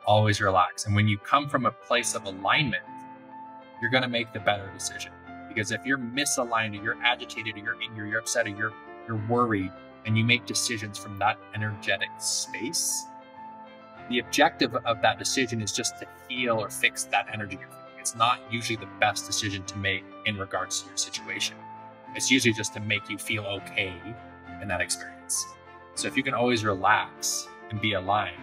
always relax. And when you come from a place of alignment, you're going to make the better decision. Because if you're misaligned, or you're agitated, or you're angry, you're upset, or you're worried, and you make decisions from that energetic space, the objective of that decision is just to heal or fix that energy you're feeling. It's not usually the best decision to make in regards to your situation. It's usually just to make you feel okay in that experience. So if you can always relax and be aligned.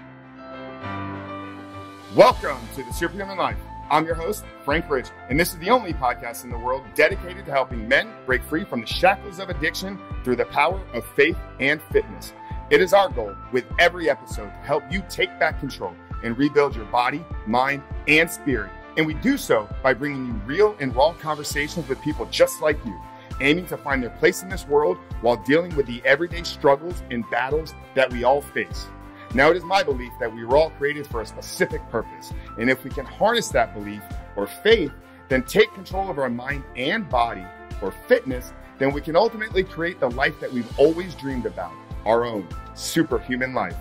Welcome to the Superhuman Life. I'm your host, Frank Rich, and this is the only podcast in the world dedicated to helping men break free from the shackles of addiction through the power of faith and fitness. It is our goal with every episode to help you take back control and rebuild your body, mind, and spirit. And we do so by bringing you real and raw conversations with people just like you, aiming to find their place in this world while dealing with the everyday struggles and battles that we all face. Now, it is my belief that we were all created for a specific purpose. And if we can harness that belief or faith, then take control of our mind and body or fitness, then we can ultimately create the life that we've always dreamed about, our own superhuman life.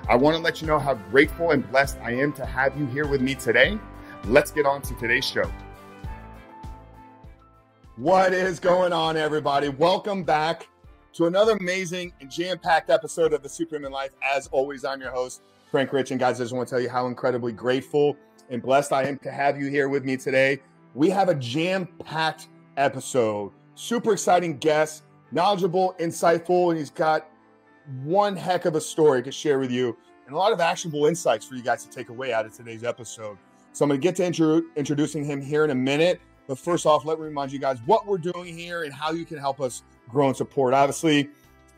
I want to let you know how grateful and blessed I am to have you here with me today. Let's get on to today's show. What is going on, everybody? Welcome back to another amazing and jam-packed episode of the Superhuman Life. As always, I'm your host, Frank Rich. And guys, I just want to tell you how incredibly grateful and blessed I am to have you here with me today. We have a jam-packed episode. Super exciting guest, knowledgeable, insightful, and he's got one heck of a story to share with you and a lot of actionable insights for you guys to take away out of today's episode. So I'm going to get to introducing him here in a minute. But first off, let me remind you guys what we're doing here and how you can help us grow and support. Obviously,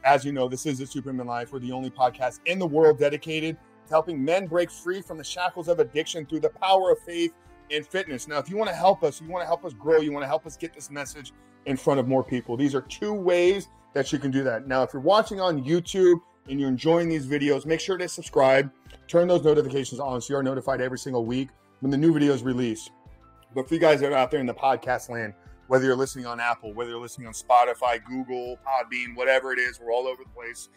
as you know, this is the Superhuman Life. We're the only podcast in the world dedicated to helping men break free from the shackles of addiction through the power of faith and fitness. Now, if you want to help us, grow, you want to help us get this message in front of more people, these are two ways that you can do that. Now, if you're watching on YouTube and you're enjoying these videos, make sure to subscribe, turn those notifications on so you are notified every single week when the new video is released. But for you guys that are out there in the podcast land, whether you're listening on Apple, whether you're listening on Spotify, Google, Podbean, whatever it is, we're all over the place.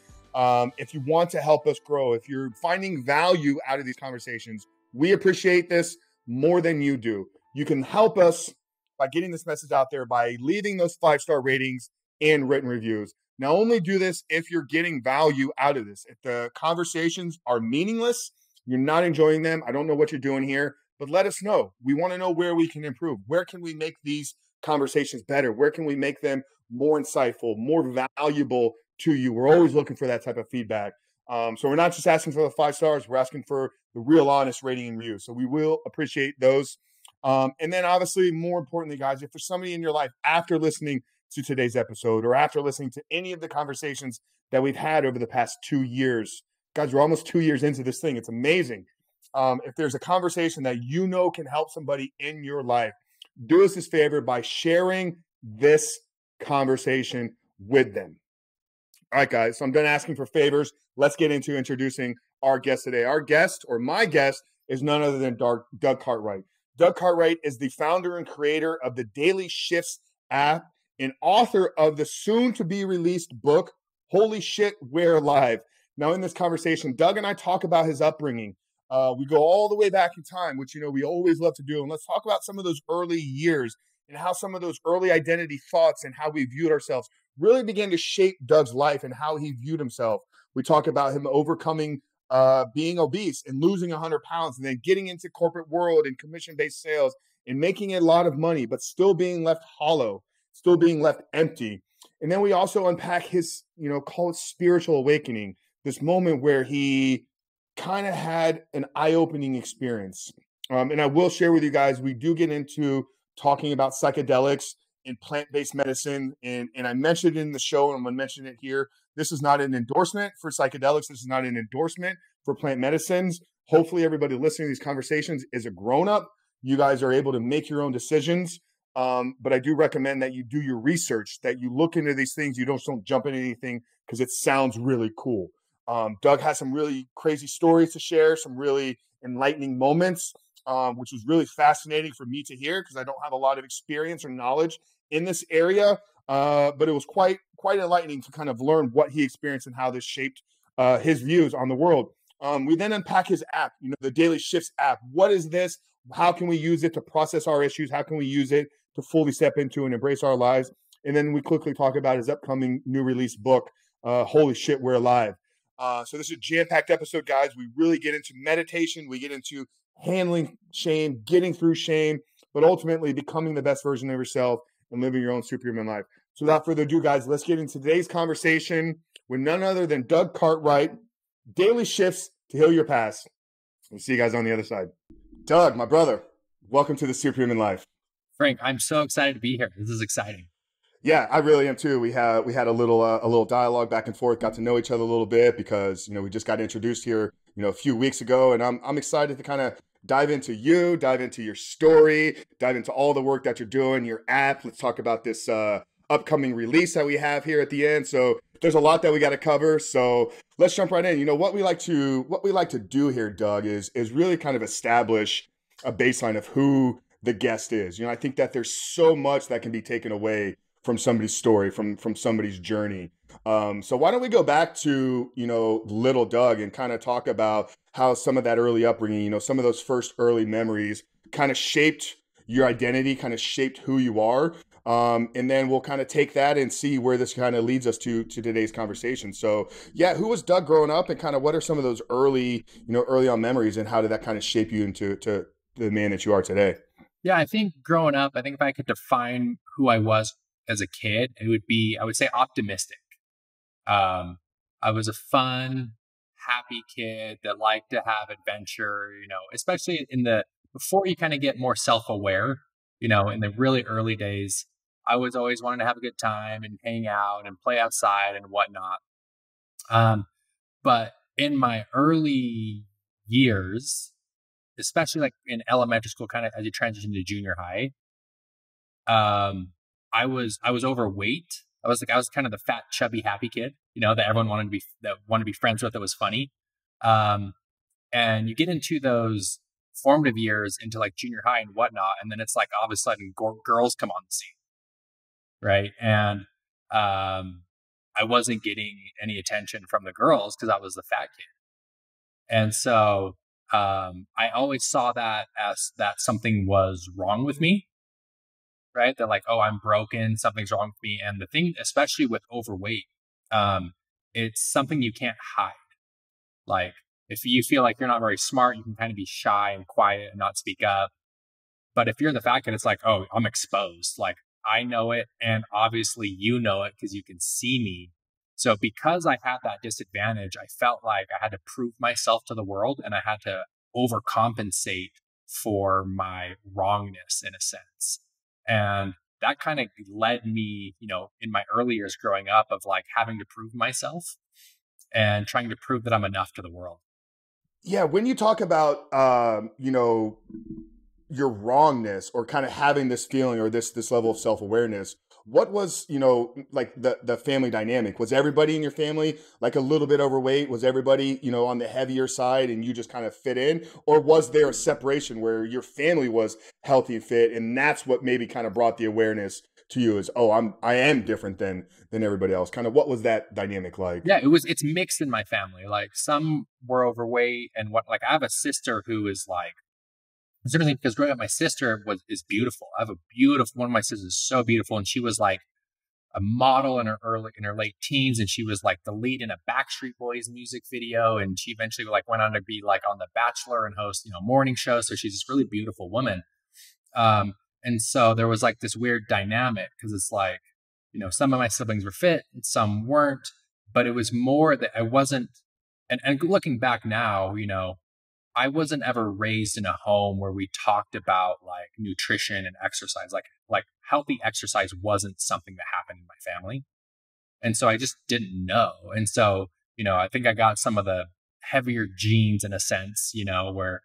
If you want to help us grow, if you're finding value out of these conversations, we appreciate this more than you do. You can help us by getting this message out there by leaving those 5-star ratings and written reviews. Now, only do this if you're getting value out of this. If the conversations are meaningless, you're not enjoying them, I don't know what you're doing here, but let us know. We want to know where we can improve. Where can we make these conversations better? Where can we make them more insightful, more valuable to you? We're always looking for that type of feedback. So we're not just asking for the 5 stars. We're asking for the real honest rating and review. So we will appreciate those. And then obviously, more importantly, guys, if there's somebody in your life after listening to today's episode or after listening to any of the conversations that we've had over the past 2 years, guys, we're almost 2 years into this thing. It's amazing. If there's a conversation that you know can help somebody in your life, do us this favor by sharing this conversation with them. All right, guys, so I'm done asking for favors. Let's get into introducing our guest today. Our guest, or my guest, is none other than Doug Cartwright. Doug Cartwright is the founder and creator of the Daily Shifts app and author of the soon-to-be-released book, Holy Shit, We're Alive. Now, in this conversation, Doug and I talk about his upbringing. We go all the way back in time, which, you know, we always love to do. And let's talk about some of those early years and how some of those early identity thoughts and how we viewed ourselves really began to shape Doug's life and how he viewed himself. We talk about him overcoming being obese and losing 100 pounds and then getting into corporate world and commission-based sales and making a lot of money, but still being left hollow, still being left empty. And then we also unpack his, call it spiritual awakening, this moment where he kind of had an eye-opening experience. And I will share with you guys, we do get into talking about psychedelics and plant-based medicine. And I mentioned it in the show, and I'm going to mention it here. This is not an endorsement for psychedelics. This is not an endorsement for plant medicines. Hopefully everybody listening to these conversations is a grown-up. You guys are able to make your own decisions. But I do recommend that you do your research, that you look into these things. You don't jump into anything because it sounds really cool. Doug has some really crazy stories to share, some really enlightening moments, which was really fascinating for me to hear because I don't have a lot of experience or knowledge in this area. But it was quite enlightening to kind of learn what he experienced and how this shaped his views on the world. We then unpack his app, the Daily Shifts app. What is this? How can we use it to process our issues? How can we use it to fully step into and embrace our lives? And then we quickly talk about his upcoming new release book, Holy Shit, We're Alive. So this is a jam-packed episode, guys. We really get into meditation. We get into handling shame, getting through shame, but ultimately becoming the best version of yourself and living your own superhuman life. So without further ado, guys, let's get into today's conversation with none other than Doug Cartwright, Daily Shifts to Heal Your Past. We'll see you guys on the other side. Doug, my brother, welcome to the Superhuman Life. Frank, I'm so excited to be here. This is exciting. Yeah, I really am too. We had a little dialogue back and forth, got to know each other a little bit because we just got introduced here a few weeks ago, and I'm excited to kind of dive into you, dive into your story, dive into all the work that you're doing, your app. Let's talk about this upcoming release that we have here at the end. So there's a lot that we got to cover. So let's jump right in. What we like to do here, Doug, is really kind of establish a baseline of who the guest is. I think that there's so much that can be taken away from somebody's story, from somebody's journey. So why don't we go back to, little Doug and kind of talk about how some of that early upbringing, some of those first early memories kind of shaped your identity, kind of shaped who you are. And then we'll kind of take that and see where this kind of leads us to today's conversation. So yeah, who was Doug growing up, and kind of what are some of those early on memories, and how did that kind of shape you into the man that you are today? Yeah, I think growing up, I think if I could define who I was as a kid, I would say optimistic. I was a fun, happy kid that liked to have adventure, especially before you kind of get more self-aware, in the really early days. I was always wanting to have a good time and hang out and play outside and whatnot. But in my early years, especially like in elementary school, kind of as you transition to junior high, I was overweight. I was kind of the fat, chubby, happy kid, that everyone wanted to be friends with. That was funny. And you get into those formative years into like junior high and whatnot, and then it's like all of a sudden girls come on the scene, right? And I wasn't getting any attention from the girls because I was the fat kid, and so I always saw that as that something was wrong with me. Right? They're like, oh, I'm broken. Something's wrong with me. And the thing, especially with overweight, it's something you can't hide. Like, if you feel like you're not very smart, you can kind of be shy and quiet and not speak up. But if you're the fat kid, it's like, oh, I'm exposed. Like, I know it. And obviously you know it because you can see me. So because I had that disadvantage, I felt like I had to prove myself to the world, and I had to overcompensate for my wrongness in a sense. And that kind of led me, in my early years growing up, of like having to prove myself and trying to prove that I'm enough to the world. Yeah. When you talk about, your wrongness, or kind of having this feeling or this level of self-awareness, what was, like the family dynamic? Was everybody in your family like a little bit overweight? Was everybody, on the heavier side and you just kind of fit in? Or was there a separation where your family was healthy and fit, and that's what maybe kind of brought the awareness to you as, oh, I am different than everybody else? Kind of what was that dynamic like? Yeah, it's mixed in my family. Like some were overweight, and I have a sister who is like, it's interesting because growing up, my sister is beautiful. I have one of my sisters is so beautiful, and she was like a model in her late teens, and she was like the lead in a Backstreet Boys music video, and she eventually went on to be like on The Bachelor and host morning shows. So she's this really beautiful woman, and so there was like this weird dynamic because it's like some of my siblings were fit and some weren't, but it was more that I wasn't. And looking back now, I wasn't ever raised in a home where we talked about like nutrition and exercise. Like healthy exercise wasn't something that happened in my family. And so I just didn't know. And so, I think I got some of the heavier genes in a sense, where,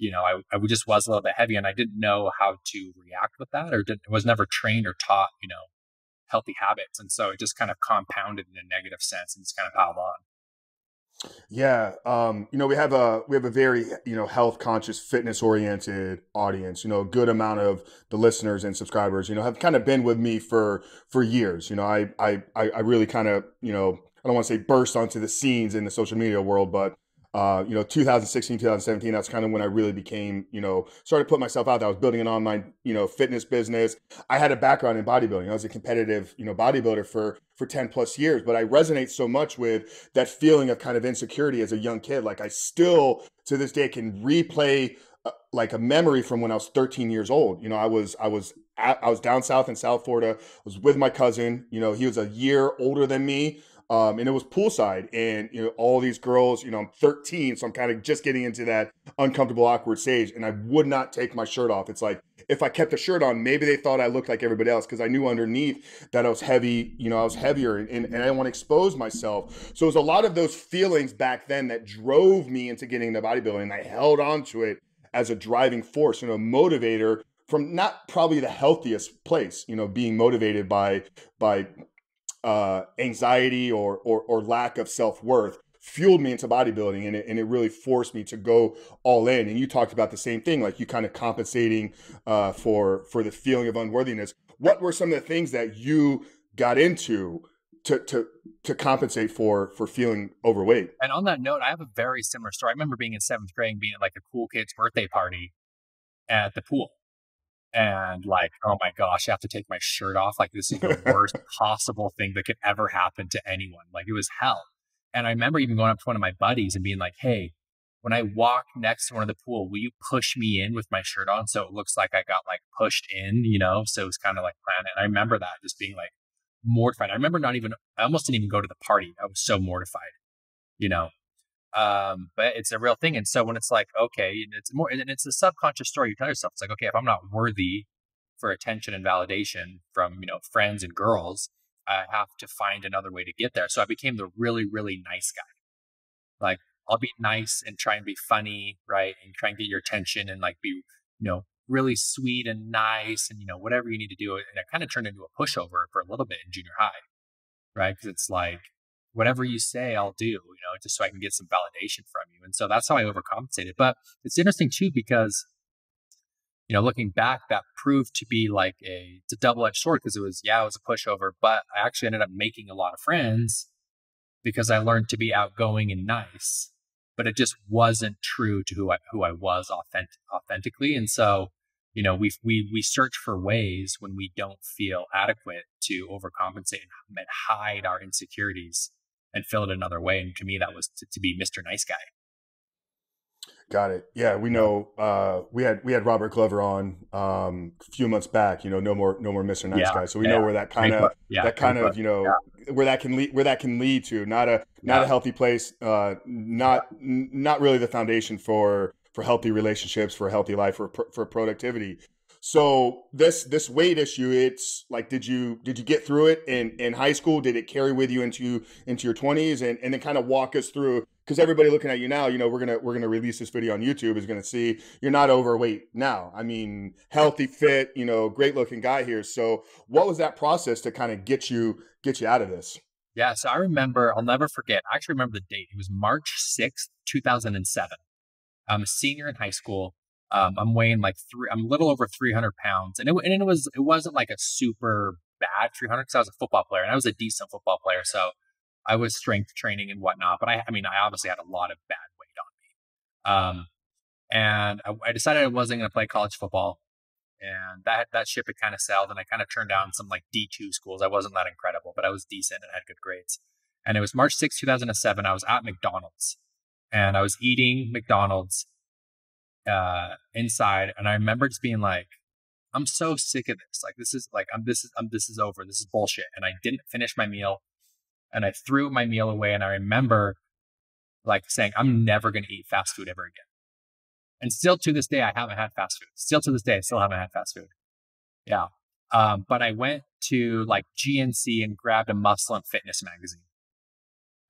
I just was a little bit heavy, and I didn't know how to react with that, or was never trained or taught, healthy habits. And so it just kind of compounded in a negative sense and just kind of piled on. Yeah. We have a very, health conscious, fitness oriented audience. A good amount of the listeners and subscribers, have kind of been with me for years. I really kind of, I don't want to say burst onto the scenes in the social media world, but 2016, 2017, that's kind of when I really became, started putting myself out there. I was building an online, fitness business. I had a background in bodybuilding. I was a competitive, bodybuilder for 10 plus years, but I resonate so much with that feeling of kind of insecurity as a young kid. Like I still to this day can replay like a memory from when I was 13 years old. I was down south in South Florida. I was with my cousin. He was a year older than me. And it was poolside, and all these girls. I'm 13, so I'm kind of just getting into that uncomfortable, awkward stage. And I would not take my shirt off. It's like if I kept a shirt on, maybe they thought I looked like everybody else because I knew underneath that I was heavy. I was heavier, and I didn't want to expose myself. So it was a lot of those feelings back then that drove me into getting into bodybuilding. And I held on to it as a driving force, motivator from not probably the healthiest place, being motivated by anxiety or lack of self-worth fueled me into bodybuilding, and it really forced me to go all in. And you talked about the same thing, like you kind of compensating for the feeling of unworthiness. What were some of the things that you got into to compensate for feeling overweight? And on that note, I have a very similar story. I remember being in 7th grade and being at like a cool kid's birthday party at the pool. And like, oh my gosh, I have to take my shirt off. Like this is the worst possible thing that could ever happen to anyone. Like it was hell. And I remember even going up to one of my buddies and being like, hey, when I walk next to one of the pool, will you push me in with my shirt on? So it looks like I got like pushed in, so it was kind of like planned. And I remember that just being like mortified. I remember I almost didn't even go to the party. I was so mortified, you know? But it's a real thing. And so when it's like, okay, and it's a subconscious story you tell yourself. It's like, okay, if I'm not worthy for attention and validation from, friends and girls, I have to find another way to get there. So I became the really, really nice guy. Like I'll be nice and try and be funny, right? And try and get your attention and like be, really sweet and nice and, whatever you need to do. And it kind of turned into a pushover for a little bit in junior high, right? Because it's like, whatever you say, I'll do, just so I can get some validation from you. And so that's how I overcompensated. But it's interesting too, because, looking back, that proved to be like it's a double-edged sword because it was a pushover, but I actually ended up making a lot of friends because I learned to be outgoing and nice, but it just wasn't true to who I was authentically. And so, we search for ways when we don't feel adequate to overcompensate and hide our insecurities and fill it another way. And to me, that was to be Mr. Nice Guy. Got it. Yeah, we know. We had Robert Glover on a few months back. No more Mr. Nice Guy. So we know where that kind of where that can lead to not a healthy place. Not really the foundation for healthy relationships, for a healthy life, for productivity. So this weight issue, it's like, did you get through it in high school? Did it carry with you into your 20s? And then kind of walk us through, because everybody looking at you now, we're gonna release this video on YouTube, is gonna see you're not overweight now. I mean, healthy, fit, great looking guy here. So what was that process to kind of get you out of this? Yeah, so I remember, I'll never forget. I actually remember the date. It was March 6th, 2007. I'm a senior in high school. I'm weighing like I'm a little over 300 pounds. And it wasn't like a super bad 300 because I was a football player and I was a decent football player. So I was strength training and whatnot, but I obviously had a lot of bad weight on me. And I decided I wasn't going to play college football, and that ship had kind of sailed, and I kind of turned down some like D2 schools. I wasn't that incredible, but I was decent and had good grades. And it was March 6th, 2007. I was at McDonald's and I was eating McDonald's inside. And I remember just being like, I'm so sick of this. Like, this is over. This is bullshit. And I didn't finish my meal and I threw my meal away. And I remember like saying, I'm never going to eat fast food ever again. And still to this day, I haven't had fast food. Still to this day, I still haven't had fast food. Yeah. But I went to like GNC and grabbed a Muscle and Fitness magazine.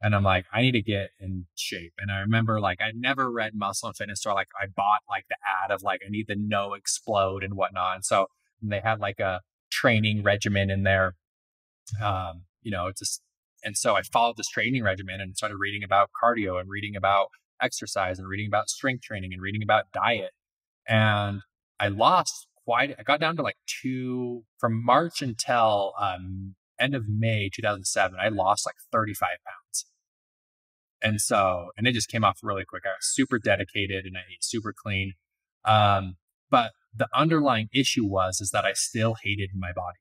And I'm like, I need to get in shape. And I remember like, I never read Muscle and Fitness, so like I bought like the ad of like, I need the no explode and whatnot. And so they had like a training regimen in there, and so I followed this training regimen and started reading about cardio and reading about exercise and reading about strength training and reading about diet. And I got down to like from March until end of May 2007, I lost like 35 pounds. And it just came off really quick. I was super dedicated and I ate super clean. But the underlying issue is that I still hated my body.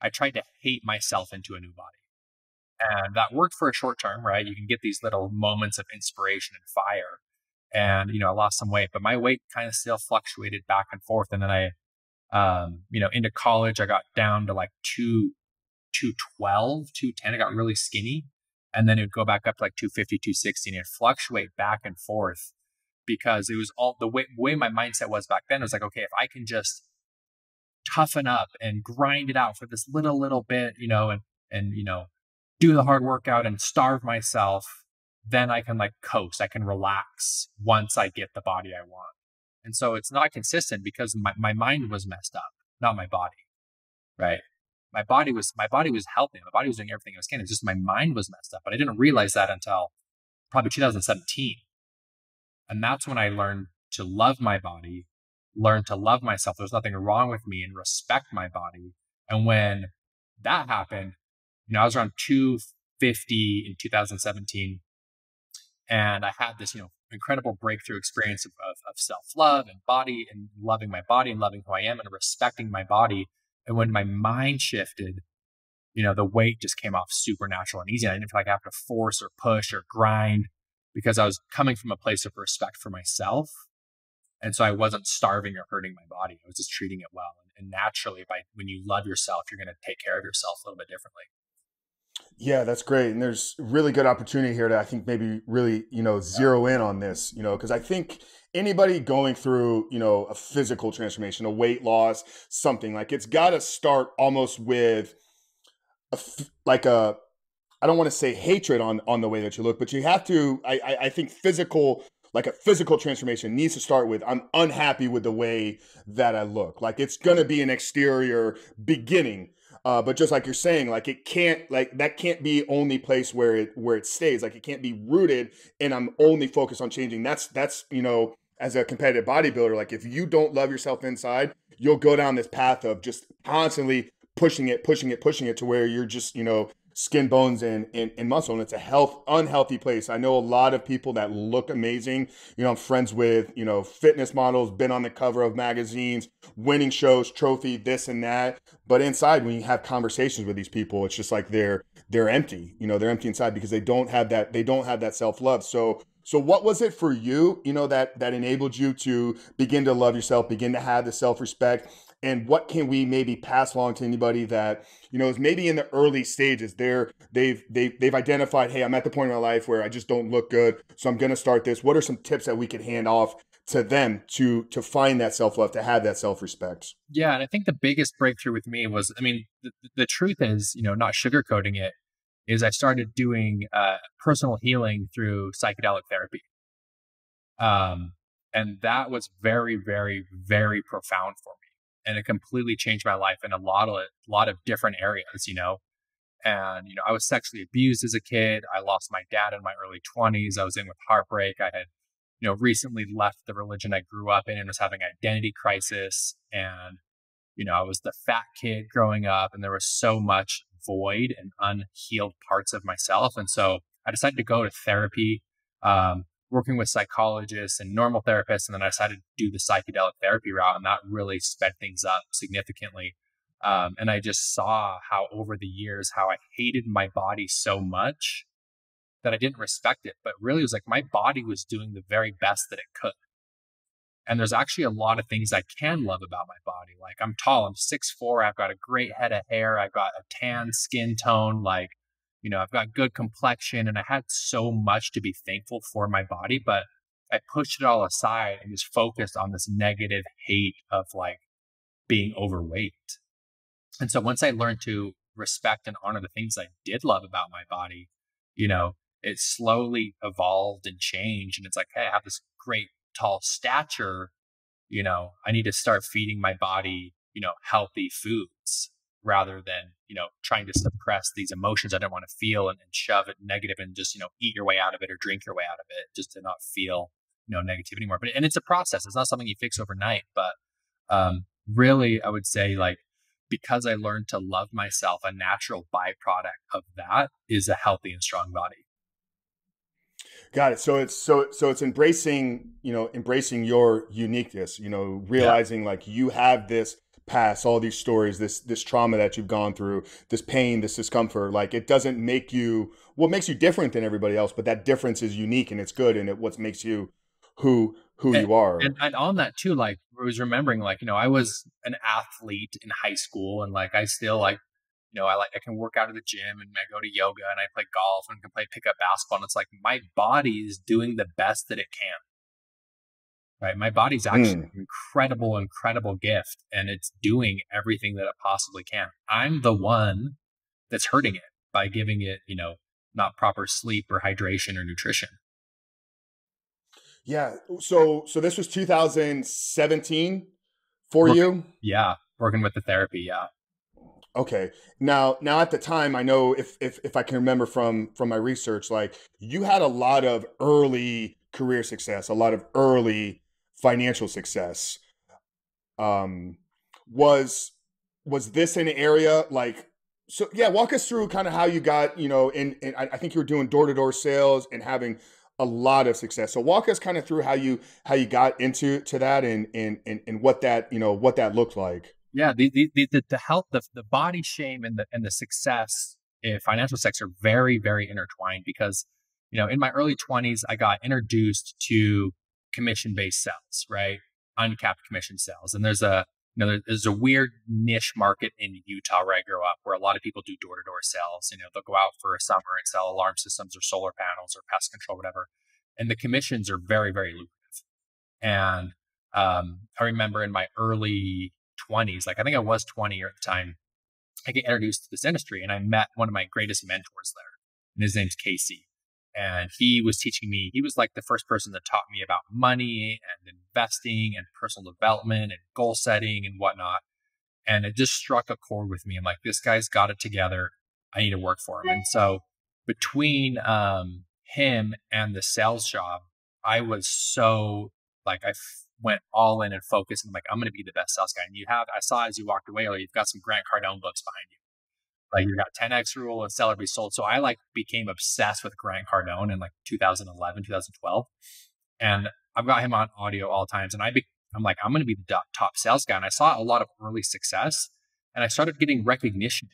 I tried to hate myself into a new body. And that worked for a short term, right? You can get these little moments of inspiration and fire. And, I lost some weight, but my weight kind of still fluctuated back and forth. And then into college, I got down to like 212, 210. I got really skinny. And then it would go back up to like 250, 260, and it'd fluctuate back and forth because it was all the way my mindset was back then. It was like, okay, if I can just toughen up and grind it out for this little bit, and do the hard workout and starve myself, then I can like coast, I can relax once I get the body I want. And so it's not consistent because my mind was messed up, not my body, right? My body was healthy. My body was doing everything it was can. It's just my mind was messed up. But I didn't realize that until probably 2017. And that's when I learned to love my body, learn to love myself. There's nothing wrong with me and respect my body. And when that happened, I was around 250 in 2017. And I had this, incredible breakthrough experience of self-love and body and loving my body and loving who I am and respecting my body. And when my mind shifted, the weight just came off supernatural and easy. I didn't feel like I have to force or push or grind because I was coming from a place of respect for myself. And so I wasn't starving or hurting my body. I was just treating it well. And naturally, when you love yourself, you're going to take care of yourself a little bit differently. Yeah, that's great. And there's really good opportunity here to, I think, maybe really, zero in on this, because I think anybody going through, a physical transformation, a weight loss, something like it's got to start almost with I don't want to say hatred on the way that you look, but you have to, I think like a physical transformation needs to start with, I'm unhappy with the way that I look. Like it's going to be an exterior beginning. But just like you're saying, like that can't be only place where it stays. Like it can't be rooted and I'm only focused on changing. That's, as a competitive bodybuilder, like if you don't love yourself inside, you'll go down this path of just constantly pushing it to where you're just, skin, bones, and muscle. And it's a unhealthy place. I know a lot of people that look amazing. I'm friends with, fitness models, been on the cover of magazines, winning shows, trophy, this and that. But inside, when you have conversations with these people, it's just like they're empty. They're empty inside because they don't have that self-love. So what was it for you, that enabled you to begin to love yourself, begin to have the self-respect? And what can we maybe pass along to anybody that, is maybe in the early stages? They've identified, hey, I'm at the point in my life where I just don't look good, so I'm going to start this. What are some tips that we could hand off to them to find that self-love, to have that self-respect? Yeah, and I think the biggest breakthrough with me was, the truth is, not sugarcoating it, is I started doing personal healing through psychedelic therapy. And that was very, very, very profound for me. And it completely changed my life in a lot of different areas, And, I was sexually abused as a kid. I lost my dad in my early 20s. I was in with heartbreak. I had, recently left the religion I grew up in and was having an identity crisis. And, I was the fat kid growing up and there was so much void and unhealed parts of myself. And so I decided to go to therapy, working with psychologists and normal therapists. And then I decided to do the psychedelic therapy route. And that really sped things up significantly. And I just saw how over the years, how I hated my body so much that I didn't respect it. But really it was like my body was doing the very best that it could. And there's actually a lot of things I can love about my body. Like I'm tall, I'm 6'4", I've got a great head of hair, I've got a tan skin tone, I've got good complexion, and I had so much to be thankful for my body, but I pushed it all aside and just focused on this negative hate of being overweight. And so once I learned to respect and honor the things I did love about my body, it slowly evolved and changed. And it's like, hey, I have this great tall stature, I need to start feeding my body, healthy foods rather than, trying to suppress these emotions I didn't want to feel and shove it negative and just, eat your way out of it or drink your way out of it just to not feel, negativity anymore. And it's a process. It's not something you fix overnight, but really I would say because I learned to love myself, a natural byproduct of that is a healthy and strong body. Got it. So it's embracing, embracing your uniqueness, Yeah. realizing like you have this past, all these stories, this trauma that you've gone through, this pain, this discomfort. Like it doesn't make you what makes you different than everybody else, but that difference is unique and it's good and it what makes you who And, you are. and on that too, like I was remembering, like, I was an athlete in high school, and like I still like, I can work out at the gym, and I go to yoga, and I play golf and can play pickup basketball. And it's like my body is doing the best that it can, right? My body's actually Mm. an incredible, incredible gift, and it's doing everything that it possibly can. I'm the one that's hurting it by giving it, not proper sleep or hydration or nutrition. Yeah. So this was 2017 for Working, you. yeah, working with the therapy. Yeah. Okay. Now at the time, I know if I can remember from my research, like you had a lot of early career success, a lot of early financial success. Um, was was this an area like so? Yeah, walk us through kind of how you got in I think you were doing door to door sales and having a lot of success. So walk us kind of through how you got into to that and what that what that looked like. Yeah, the health, the body shame and the success in financial sex are very, very intertwined because, in my early 20s, I got introduced to commission based sales, right? Uncapped commission sales. And there's a weird niche market in Utah where I grew up where a lot of people do door to door sales. They'll go out for a summer and sell alarm systems or solar panels or pest control, whatever. And the commissions are very, very lucrative. And I remember in my early 20s, like I think I was 20 at the time, I get introduced to this industry and I met one of my greatest mentors there. And his name's Casey. And he was teaching me, he was like the first person that taught me about money and investing and personal development and goal setting and whatnot. And it just struck a chord with me. I'm like, this guy's got it together. I need to work for him. And so between him and the sales job, I was so like went all in and focused. And I'm like, I'm going to be the best sales guy. And I saw as you walked away, like, you've got some Grant Cardone books behind you. Like you got 10X rule and sell or be sold. So I like became obsessed with Grant Cardone in like 2011, 2012. And I've got him on audio all times. And I'm like, I'm going to be the top sales guy. And I saw a lot of early success and I started getting recognition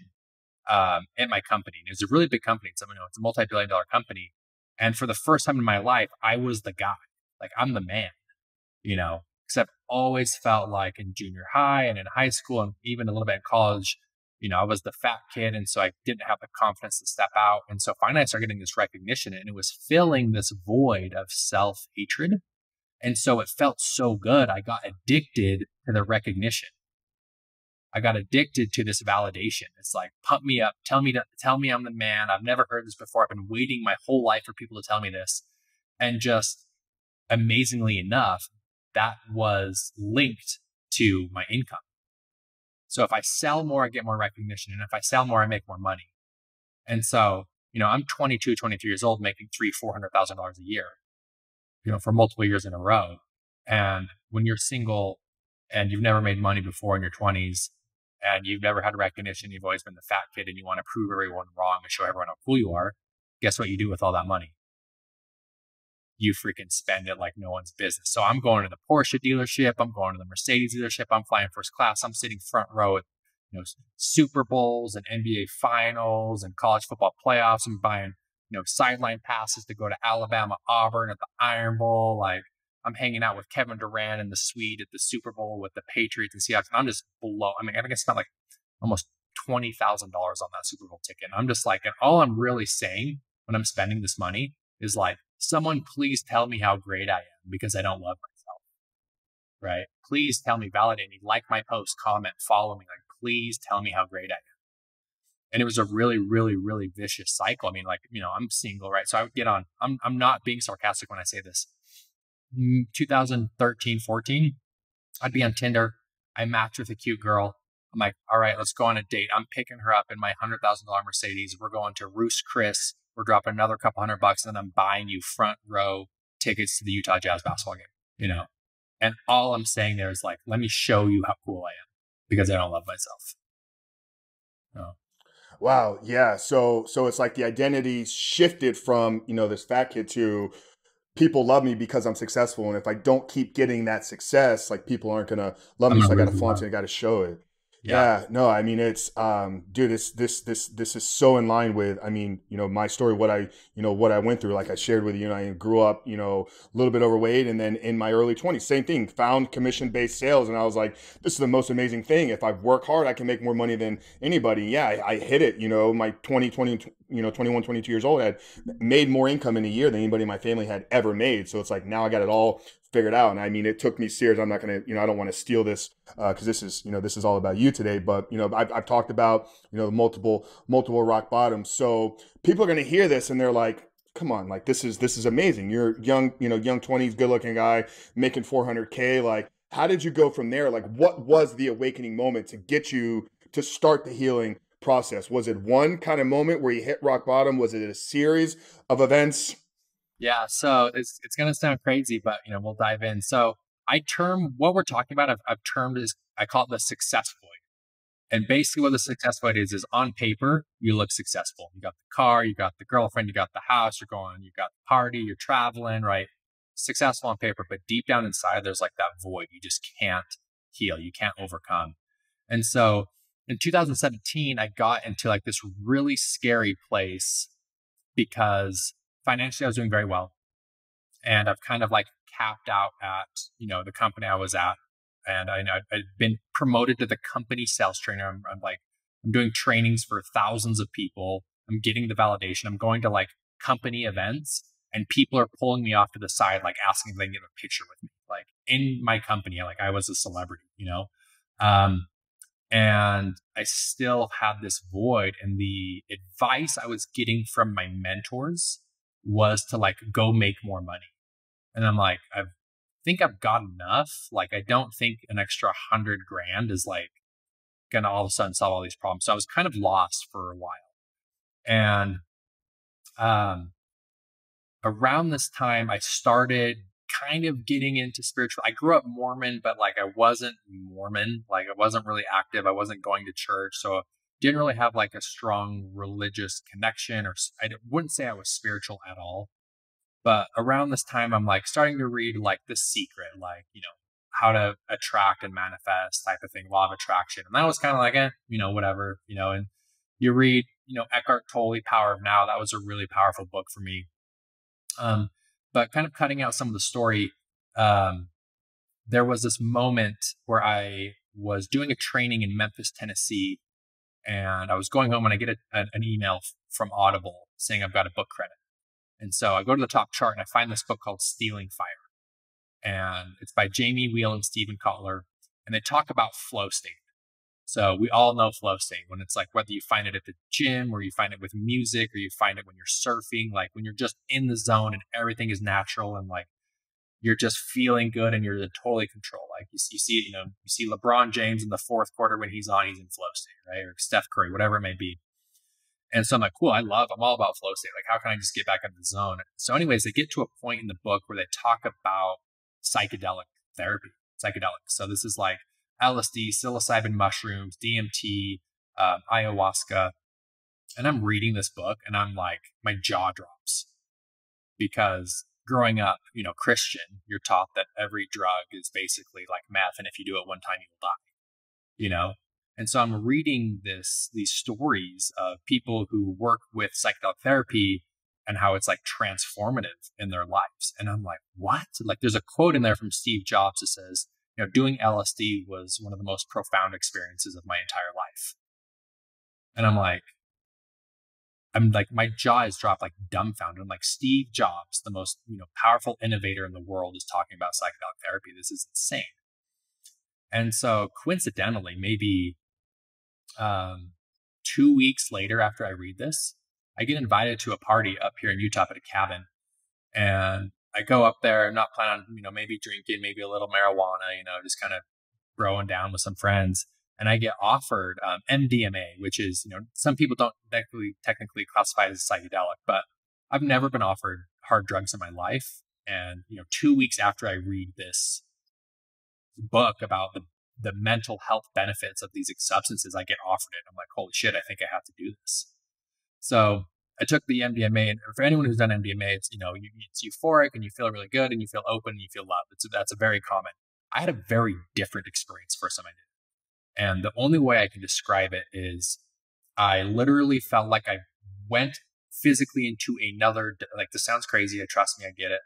at my company. And it was a really big company. It's a multi-billion dollar company. And for the first time in my life, I was the guy. Like I'm the man, except always felt like in junior high and in high school and even a little bit in college, I was the fat kid. And so I didn't have the confidence to step out. And so finally I started getting this recognition and it was filling this void of self-hatred. And so it felt so good. I got addicted to the recognition. I got addicted to this validation. It's like, pump me up, tell me I'm the man. I've never heard this before. I've been waiting my whole life for people to tell me this. And just amazingly enough, that was linked to my income. So if I sell more, I get more recognition. And if I sell more, I make more money. And so, I'm 22, 23 years old, making $400,000 a year, for multiple years in a row. And when you're single and you've never made money before in your 20s and you've never had recognition, you've always been the fat kid and you want to prove everyone wrong and show everyone how cool you are, guess what you do with all that money? You freaking spend it like no one's business. So I'm going to the Porsche dealership. I'm going to the Mercedes dealership. I'm flying first class. I'm sitting front row at, Super Bowls and NBA finals and college football playoffs. I'm buying, sideline passes to go to Alabama, Auburn at the Iron Bowl. Like I'm hanging out with Kevin Durant in the suite at the Super Bowl with the Patriots and Seahawks. And I'm just below. I think I spent like almost $20,000 on that Super Bowl ticket. And I'm just like, and all I'm really saying when I'm spending this money is like, someone please tell me how great I am because I don't love myself, right? Please tell me, validate me, like my post, comment, follow me. Like, please tell me how great I am. And it was a really, really, really vicious cycle. I mean, like, I'm single, right? So I would get on, I'm not being sarcastic when I say this. 2013, 14, I'd be on Tinder. I match with a cute girl. I'm like, all right, let's go on a date. I'm picking her up in my $100,000 Mercedes. We're going to Roost Chris. We're dropping another couple $100 and I'm buying you front row tickets to the Utah Jazz basketball game, And all I'm saying there is like, let me show you how cool I am because I don't love myself. No. Wow. Yeah. So it's like the identity shifted from, this fat kid to people love me because I'm successful. And if I don't keep getting that success, like people aren't going to love I'm me. gonna So I got to really flaunt love. it. I got to show it. Yeah. Yeah, no, I mean, it's, dude, this is so in line with, I mean, my story, what I went through, like I shared with you, I grew up, a little bit overweight. And then in my early 20s, same thing, found commission-based sales. And I was like, this is the most amazing thing. If I work hard, I can make more money than anybody. Yeah, I hit it, my 21, 22 years old, had made more income in a year than anybody in my family had ever made. So it's like, now I got it all figured out. And I mean, it took me years. I'm not going to, I don't want to steal this because this is all about you today. But I've talked about the multiple rock bottoms. So people are going to hear this and they're like, come on, like this is amazing. You're young, young 20s, good looking guy making 400K. Like, how did you go from there? Like, what was the awakening moment to get you to start the healing process? Was it one kind of moment where you hit rock bottom? Was it a series of events? Yeah. So it's gonna sound crazy, but we'll dive in. So I term what we're talking about. I've termed is I call it the success void. And basically, what the success void is on paper, you look successful. You got the car, you got the girlfriend, you got the house, you're going, you got the party, you're traveling, right? Successful on paper, but deep down inside, there's like that void you just can't heal, you can't overcome. And so in 2017, I got into like this really scary place because financially I was doing very well. And I've kind of like capped out at, the company I was at. And I know I've been promoted to the company sales trainer. I'm doing trainings for thousands of people. I'm getting the validation. I'm going to like company events and people are pulling me off to the side, like asking if they can get a picture with me, like in my company, like I was a celebrity. Um, and I still had this void. And the advice I was getting from my mentors was to like go make more money. And I'm like, I think I've got enough. Like, I don't think an extra 100 grand is like gonna all of a sudden solve all these problems. So I was kind of lost for a while. And um, around this time, I started kind of getting into spiritual. I grew up Mormon, but like I wasn't Mormon. Like I wasn't really active. I wasn't going to church, so didn't really have like a strong religious connection. Or wouldn't say I was spiritual at all. But around this time, I'm like starting to read like The Secret, like, how to attract and manifest type of thing, law of attraction. And that was kind of like, whatever, and you read, Eckhart Tolle, Power of Now. That was a really powerful book for me. But kind of cutting out some of the story, there was this moment where I was doing a training in Memphis, Tennessee, and I was going home and I get an email from Audible saying I've got a book credit. And so I go to the top chart and I find this book called Stealing Fire. And it's by Jamie Wheel and Stephen Kotler. And they talk about flow state. So we all know flow state, when it's like whether you find it at the gym or you find it with music or you find it when you're surfing, like when you're just in the zone and everything is natural and like you're just feeling good and you're in totally control. Like you see, you see LeBron James in the fourth quarter when he's on, he's in flow state, right? Or Steph Curry, whatever it may be. And so I'm like, cool, I'm all about flow state. Like, how can I just get back into the zone? So anyways, they get to a point in the book where they talk about psychedelic therapy, psychedelics. So this is like LSD, psilocybin mushrooms, DMT, ayahuasca. And I'm reading this book and I'm like, my jaw drops because growing up, Christian, you're taught that every drug is basically like meth. And if you do it one time, you'll die, And so I'm reading these stories of people who work with psychedelic therapy and how it's like transformative in their lives. And I'm like, what? Like there's a quote in there from Steve Jobs that says, doing LSD was one of the most profound experiences of my entire life. And I'm like, my jaw is dropped, like dumbfounded. I'm like, Steve Jobs, the most, powerful innovator in the world, is talking about psychedelic therapy. This is insane. And so coincidentally, maybe 2 weeks later after I read this, I get invited to a party up here in Utah at a cabin. And I go up there, I'm not planning on, maybe drinking, maybe a little marijuana, just kind of throwing down with some friends. And I get offered MDMA, which is, some people don't technically classify it as a psychedelic, but I've never been offered hard drugs in my life. And, 2 weeks after I read this book about the mental health benefits of these substances, I get offered it. I'm like, holy shit, I think I have to do this. So I took the MDMA, and for anyone who's done MDMA, it's, it's euphoric and you feel really good and you feel open and you feel love. That's a very common. I had a very different experience first time I did. And the only way I can describe it is I literally felt like I went physically into another, like, this sounds crazy. Trust me, I get it.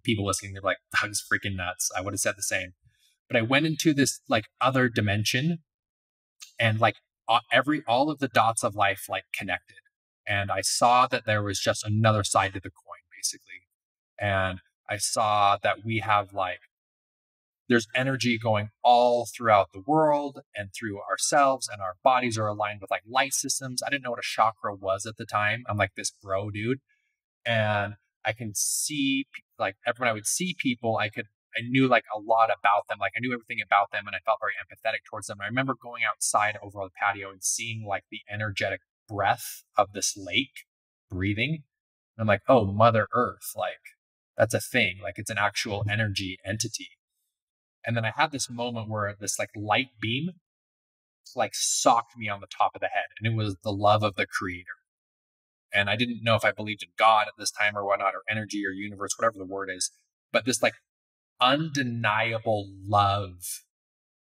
People listening, they're like, Doug's freaking nuts. I would have said the same. But I went into this like other dimension, and like all of the dots of life like connected. And I saw that there was just another side to the coin, basically. And I saw that we have like, there's energy going all throughout the world and through ourselves, and our bodies are aligned with like light systems. I didn't know what a chakra was at the time. I'm like this bro dude. And I can see, like, when I would see people, I knew like a lot about them. Like I knew everything about them, and I felt very empathetic towards them. I remember going outside over the patio and seeing like the energetic breath of this lake breathing. And I'm like, oh, Mother Earth, like that's a thing. Like it's an actual energy entity. And then I had this moment where this like light beam like socked me on the top of the head, and it was the love of the creator. And I didn't know if I believed in God at this time or whatnot, or energy or universe, whatever the word is. But this like undeniable love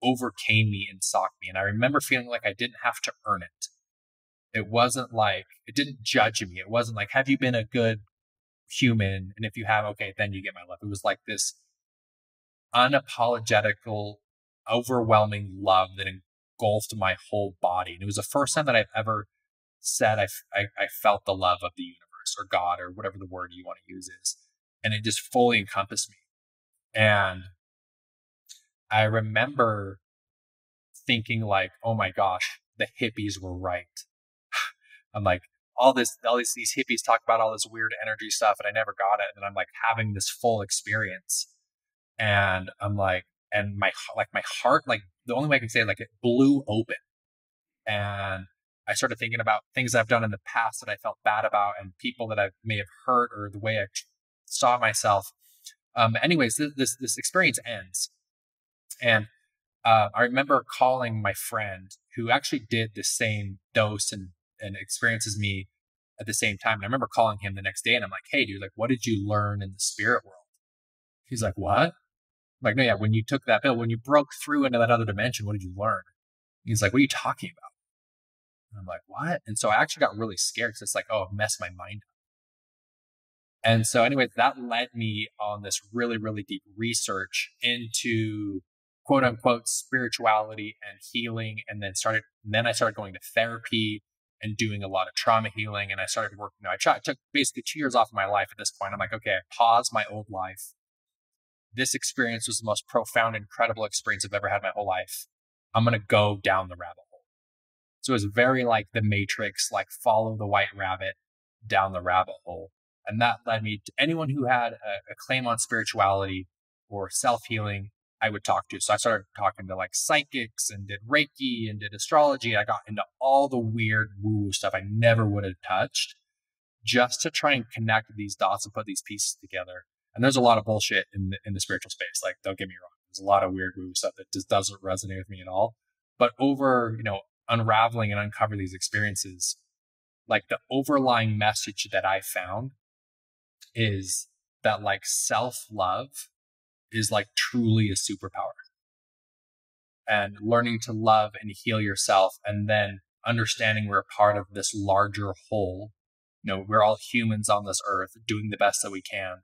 overcame me and socked me. And I remember feeling like I didn't have to earn it. It wasn't like, it didn't judge me. It wasn't like, have you been a good human? And if you have, okay, then you get my love. It was like this unapologetical, overwhelming love that engulfed my whole body. And it was the first time that I've ever said I felt the love of the universe or God or whatever the word you want to use is. And it just fully encompassed me. And I remember thinking like, oh my gosh, the hippies were right. I'm like, these hippies talk about all this weird energy stuff, and I never got it. And I'm like having this full experience. And I'm like, and my heart, like the only way I can say it, like it blew open. And I started thinking about things I've done in the past that I felt bad about, and people that I may have hurt, or the way I saw myself. Anyways, this experience ends. And I remember calling my friend who actually did the same dose and experience as me at the same time. And I remember calling him the next day, and I'm like, hey dude, like, what did you learn in the spirit world? He's like, what? I'm like, no, yeah, when you took that pill, when you broke through into that other dimension, what did you learn? He's like, what are you talking about? And I'm like, what? And so I actually got really scared, because it's like, oh, I've messed my mind up. And so anyway, that led me on this really, really deep research into quote unquote spirituality and healing. And then I started going to therapy and doing a lot of trauma healing. And I started working. I took basically 2 years off of my life at this point. I'm like, okay, I paused my old life. This experience was the most profound, incredible experience I've ever had in my whole life. I'm going to go down the rabbit hole. So it was very like the Matrix, like follow the white rabbit down the rabbit hole. And that led me to anyone who had a claim on spirituality or self-healing, I would talk to. So I started talking to like psychics and did Reiki and did astrology. I got into all the weird woo-woo stuff I never would have touched, just to try and connect these dots and put these pieces together. And there's a lot of bullshit in the spiritual space. Like, don't get me wrong. There's a lot of weird woo stuff that just doesn't resonate with me at all. But over, unraveling and uncover these experiences, like the overlying message that I found is that like self-love is like truly a superpower. And learning to love and heal yourself, and then understanding we're a part of this larger whole. We're all humans on this earth doing the best that we can.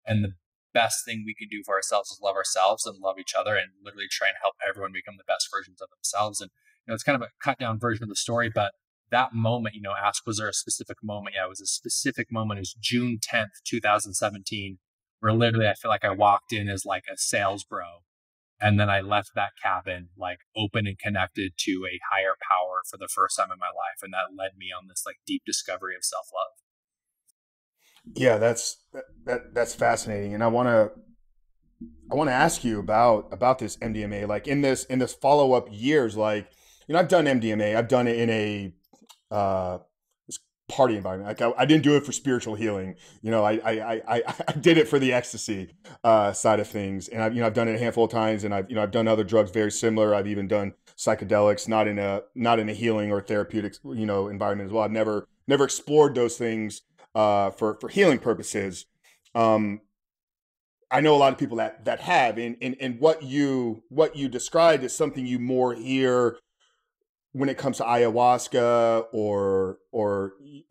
And the best thing we can do for ourselves is love ourselves and love each other, and literally try and help everyone become the best versions of themselves. And, it's kind of a cut down version of the story, but that moment, ask, was there a specific moment? Yeah, it was a specific moment. It was June 10th, 2017, where literally I feel like I walked in as like a sales bro. And then I left that cabin like open and connected to a higher power for the first time in my life. And that led me on this like deep discovery of self-love. Yeah, that's fascinating. And I want to ask you about this MDMA, like in this follow-up years, like, I've done MDMA. I've done it in a this party environment. Like I didn't do it for spiritual healing. I did it for the ecstasy side of things. And I've done it a handful of times, and I've done other drugs very similar. I've even done psychedelics, not in a healing or therapeutic, environment as well. I've never never explored those things for healing purposes. I know a lot of people that have, and what you described is something you more hear when it comes to ayahuasca or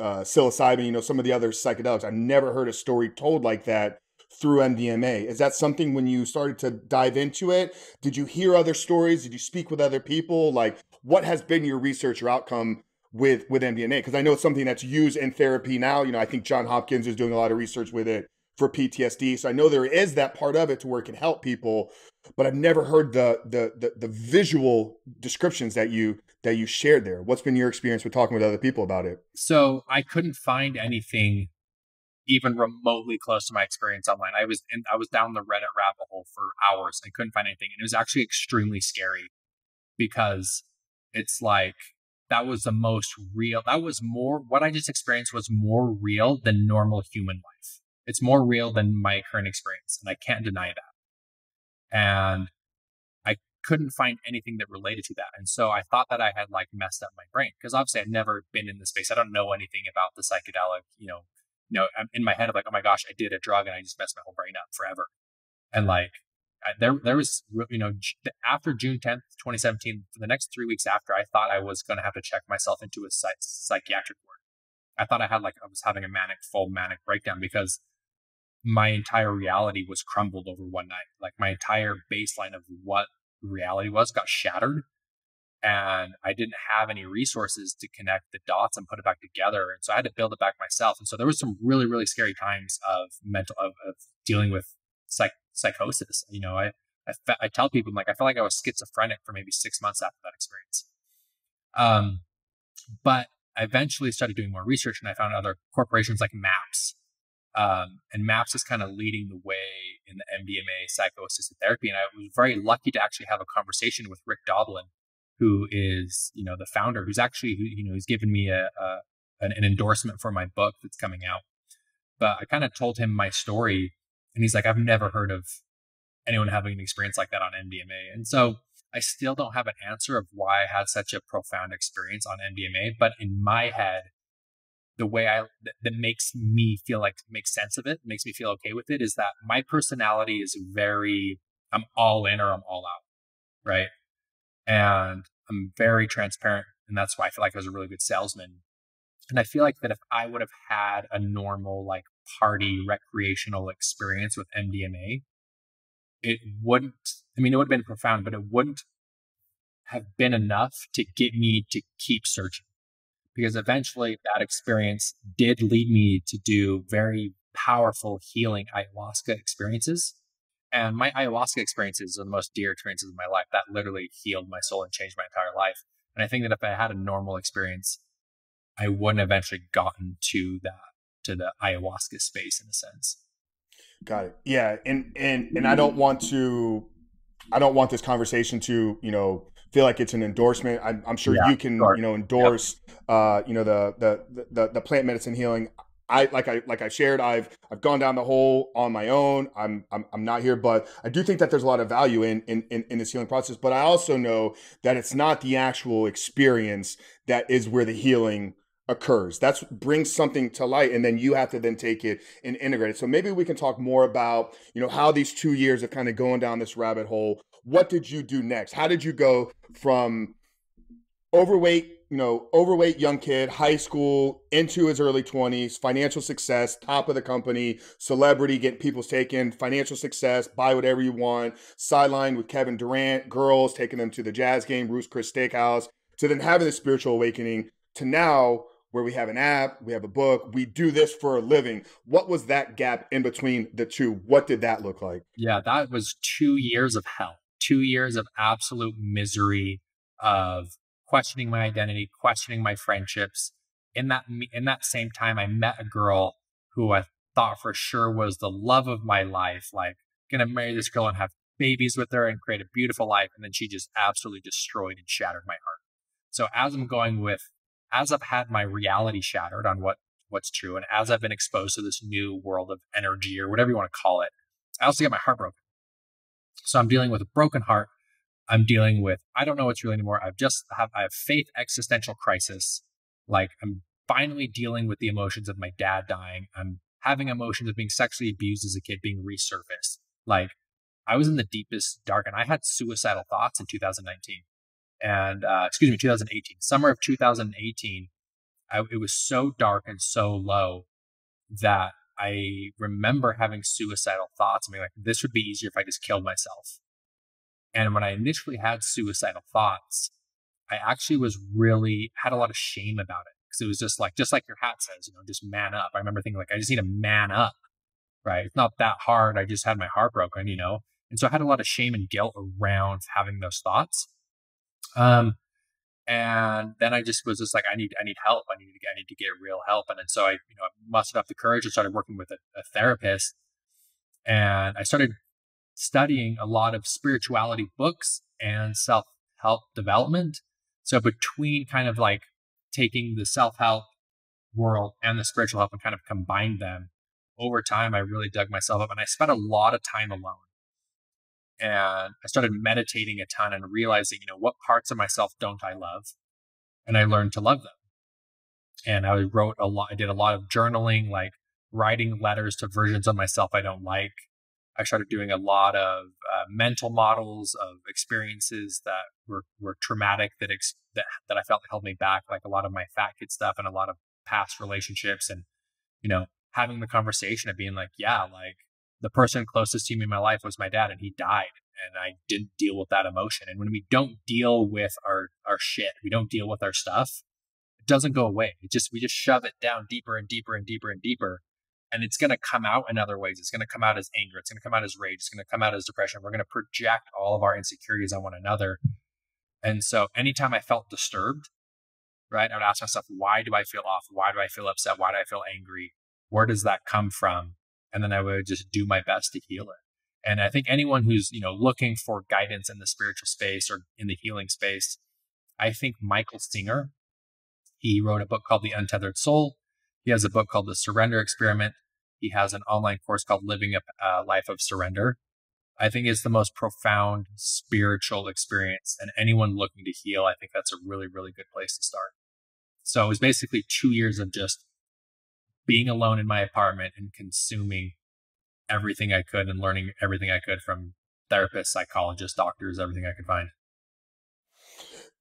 psilocybin, you know, some of the other psychedelics. I've never heard a story told like that through MDMA. Is that something when you started to dive into it? Did you hear other stories? Did you speak with other people? Like, what has been your research or outcome with MDMA? Because I know it's something that's used in therapy now. You know, I think John Hopkins is doing a lot of research with it for PTSD. So I know there is that part of it to where it can help people, but I've never heard the visual descriptions that you shared there. What's been your experience with talking with other people about it? So I couldn't find anything even remotely close to my experience online. I was down the Reddit rabbit hole for hours. I couldn't find anything. And it was actually extremely scary because it's like, that was the most real. That was more, what I just experienced was more real than normal human life. It's more real than my current experience. And I can't deny that. And I couldn't find anything that related to that. And so I thought that I had like messed up my brain, because obviously I've never been in the space. I don't know anything about the psychedelic, I'm in my head of like, oh my gosh, I did a drug and I just messed my whole brain up forever. And like, there was, after June 10th, 2017, for the next 3 weeks after, I thought I was going to have to check myself into a psychiatric ward. I thought I was having a full manic breakdown, because my entire reality was crumbled over one night. Like, my entire baseline of what reality was got shattered, and I didn't have any resources to connect the dots and put it back together. And so I had to build it back myself. And so there was some really, really scary times of dealing with psychosis. You know, I tell people, like, I felt like I was schizophrenic for maybe 6 months after that experience. But I eventually started doing more research, and I found other corporations like MAPS. And MAPS is kind of leading the way in the MDMA psycho-assisted therapy. And I was very lucky to actually have a conversation with Rick Doblin, who is, the founder, who's actually, he's given me an endorsement for my book that's coming out. But I kind of told him my story, and he's like, I've never heard of anyone having an experience like that on MDMA. And so I still don't have an answer of why I had such a profound experience on MDMA. But in my head, the way that makes me feel like, makes sense of it, makes me feel okay with it, is that my personality is I'm all in or I'm all out. Right. And I'm very transparent. And that's why I feel like I was a really good salesman. And I feel like that if I would have had a normal, like, party recreational experience with MDMA, it would have been profound, but it wouldn't have been enough to get me to keep searching. Because eventually that experience did lead me to do very powerful healing ayahuasca experiences. And my ayahuasca experiences are the most dear experiences of my life. That literally healed my soul and changed my entire life. And I think that if I had a normal experience, I wouldn't have eventually gotten to the ayahuasca space, in a sense. Got it. Yeah. And I don't want this conversation to, feel like it's an endorsement. I'm sure you can, sure. endorse, the plant medicine healing. I shared, I've gone down the hole on my own. I'm not here, but I do think that there's a lot of value in this healing process. But I also know that it's not the actual experience that is where the healing occurs. That's brings something to light, and then you have to then take it and integrate it. So maybe we can talk more about, how these 2 years of kind of going down this rabbit hole. What did you do next? How did you go from overweight young kid, high school, into his early 20s, financial success, top of the company, celebrity, getting people's taken, financial success, buy whatever you want, sideline with Kevin Durant, girls, taking them to the Jazz game, Ruth's Chris Steakhouse, to then having the spiritual awakening, to now where we have an app, we have a book, we do this for a living. What was that gap in between the two? What did that look like? Yeah, that was 2 years of hell, 2 years of absolute misery, of questioning my identity, questioning my friendships. In that same time, I met a girl who I thought for sure was the love of my life, like, gonna marry this girl and have babies with her and create a beautiful life. And then she just absolutely destroyed and shattered my heart. So as I've had my reality shattered on what's true, and as I've been exposed to this new world of energy, or whatever you want to call it, I also get my heart broken. So I'm dealing with a broken heart. I'm dealing with, I don't know what's real anymore. I have faith existential crisis. Like, I'm finally dealing with the emotions of my dad dying. I'm having emotions of being sexually abused as a kid being resurfaced. Like, I was in the deepest dark, and I had suicidal thoughts in 2019 and 2018, summer of 2018. It was so dark and so low that I remember having suicidal thoughts and being like, this would be easier if I just killed myself. And when I initially had suicidal thoughts, I actually had a lot of shame about it. Because it was just like your hat says, just man up. I remember thinking like, I just need to man up, right? It's not that hard. I just had my heart broken, And so I had a lot of shame and guilt around having those thoughts. And then I just was just like, I need help. I need to get real help. And then so I mustered up the courage and started working with a therapist. And I started studying a lot of spirituality books and self-help development. So between kind of like taking the self-help world and the spiritual help and kind of combined them, over time, I really dug myself up, and I spent a lot of time alone. And I started meditating a ton and realizing, what parts of myself don't I love? And I learned to love them. And I wrote a lot. I did a lot of journaling, like writing letters to versions of myself I don't like. I started doing a lot of mental models of experiences that were traumatic that I felt held me back, like a lot of my fat kid stuff and a lot of past relationships, and having the conversation of being like, yeah, like the person closest to me in my life was my dad, and he died, and I didn't deal with that emotion. And when we don't deal with our shit, we don't deal with our stuff, it doesn't go away. We just shove it down deeper and deeper and deeper and deeper. And it's going to come out in other ways. It's going to come out as anger. It's going to come out as rage. It's going to come out as depression. We're going to project all of our insecurities on one another. And so anytime I felt disturbed, right, I would ask myself, why do I feel off? Why do I feel upset? Why do I feel angry? Where does that come from? And then I would just do my best to heal it. And I think anyone who's, looking for guidance in the spiritual space or in the healing space, I think Michael Singer, he wrote a book called The Untethered Soul. He has a book called The Surrender Experiment. He has an online course called Living a Life of Surrender. I think it's the most profound spiritual experience. And anyone looking to heal, I think that's a really, really good place to start. So it was basically 2 years of just being alone in my apartment and consuming everything I could and learning everything I could from therapists, psychologists, doctors, everything I could find.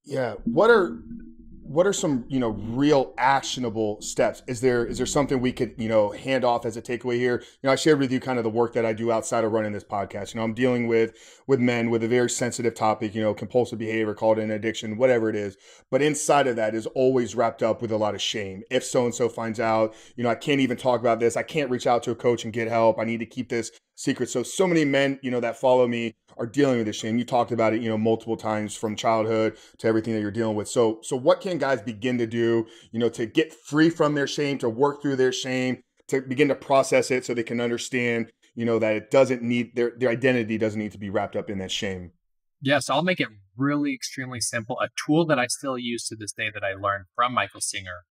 Yeah. What are some, real actionable steps? Is there something we could, hand off as a takeaway here? I shared with you kind of the work that I do outside of running this podcast. I'm dealing with men with a very sensitive topic, compulsive behavior, called an addiction, whatever it is. But inside of that is always wrapped up with a lot of shame. If so-and-so finds out, I can't even talk about this. I can't reach out to a coach and get help. I need to keep this secret. So many men, that follow me are dealing with this shame. You talked about it, multiple times, from childhood to everything that you're dealing with. So what can guys begin to do, to get free from their shame, to work through their shame, to begin to process it so they can understand, that it doesn't need their identity doesn't need to be wrapped up in that shame? Yeah, so I'll make it really extremely simple. A tool that I still use to this day that I learned from Michael Singer.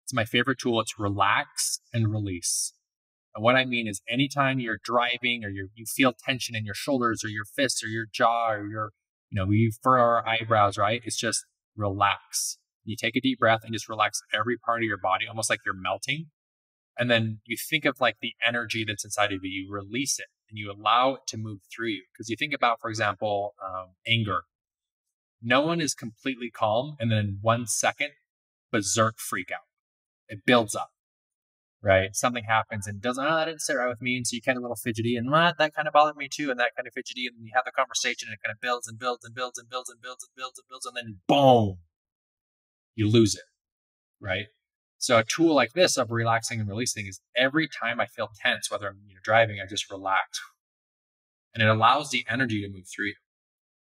It's my favorite tool. It's relax and release. And what I mean is anytime you're driving or you feel tension in your shoulders or your fists or your jaw or we furrow our eyebrows, right? It's just relax. You take a deep breath and just relax every part of your body, almost like you're melting. And then you think of like the energy that's inside of you, you release it and you allow it to move through you. Because you think about, for example, anger. No one is completely calm and then in 1 second, berserk freak out. It builds up. Right? Something happens and that didn't sit right with me. And so you get a little fidgety and that kind of bothered me too. And that kind of fidgety. And you have the conversation and it kind of builds and builds and builds and builds and builds and builds and builds. And then boom, you lose it. Right? So a tool like this of relaxing and releasing is every time I feel tense, whether I'm driving, I just relax. And it allows the energy to move through you.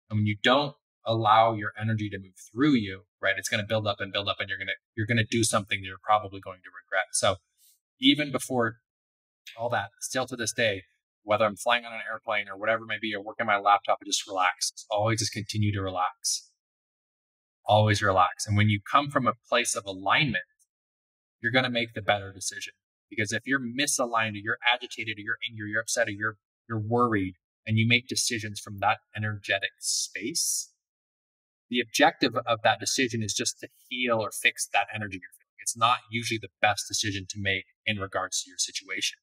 And when you don't allow your energy to move through you, right, it's going to build up and build up and you're going to do something that you're probably going to regret. So even before all that, still to this day, whether I'm flying on an airplane or whatever it may be, or working my laptop, I just relax. Always just continue to relax. Always relax. And when you come from a place of alignment, you're going to make the better decision. Because if you're misaligned or you're agitated or you're angry, you're upset or you're worried, and you make decisions from that energetic space, the objective of that decision is just to heal or fix that energy you're feeling. it's not usually the best decision to make in regards to your situation.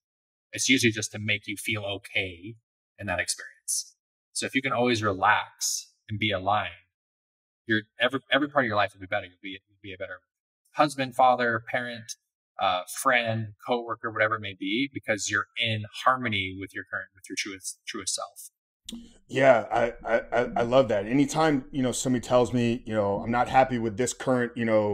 It's usually just to make you feel okay in that experience. So if you can always relax and be aligned, every part of your life will be better. You'll be a better husband, father, parent, friend, coworker, whatever it may be, because you're in harmony with your truest self. Yeah, I love that. Anytime, somebody tells me, I'm not happy with this current,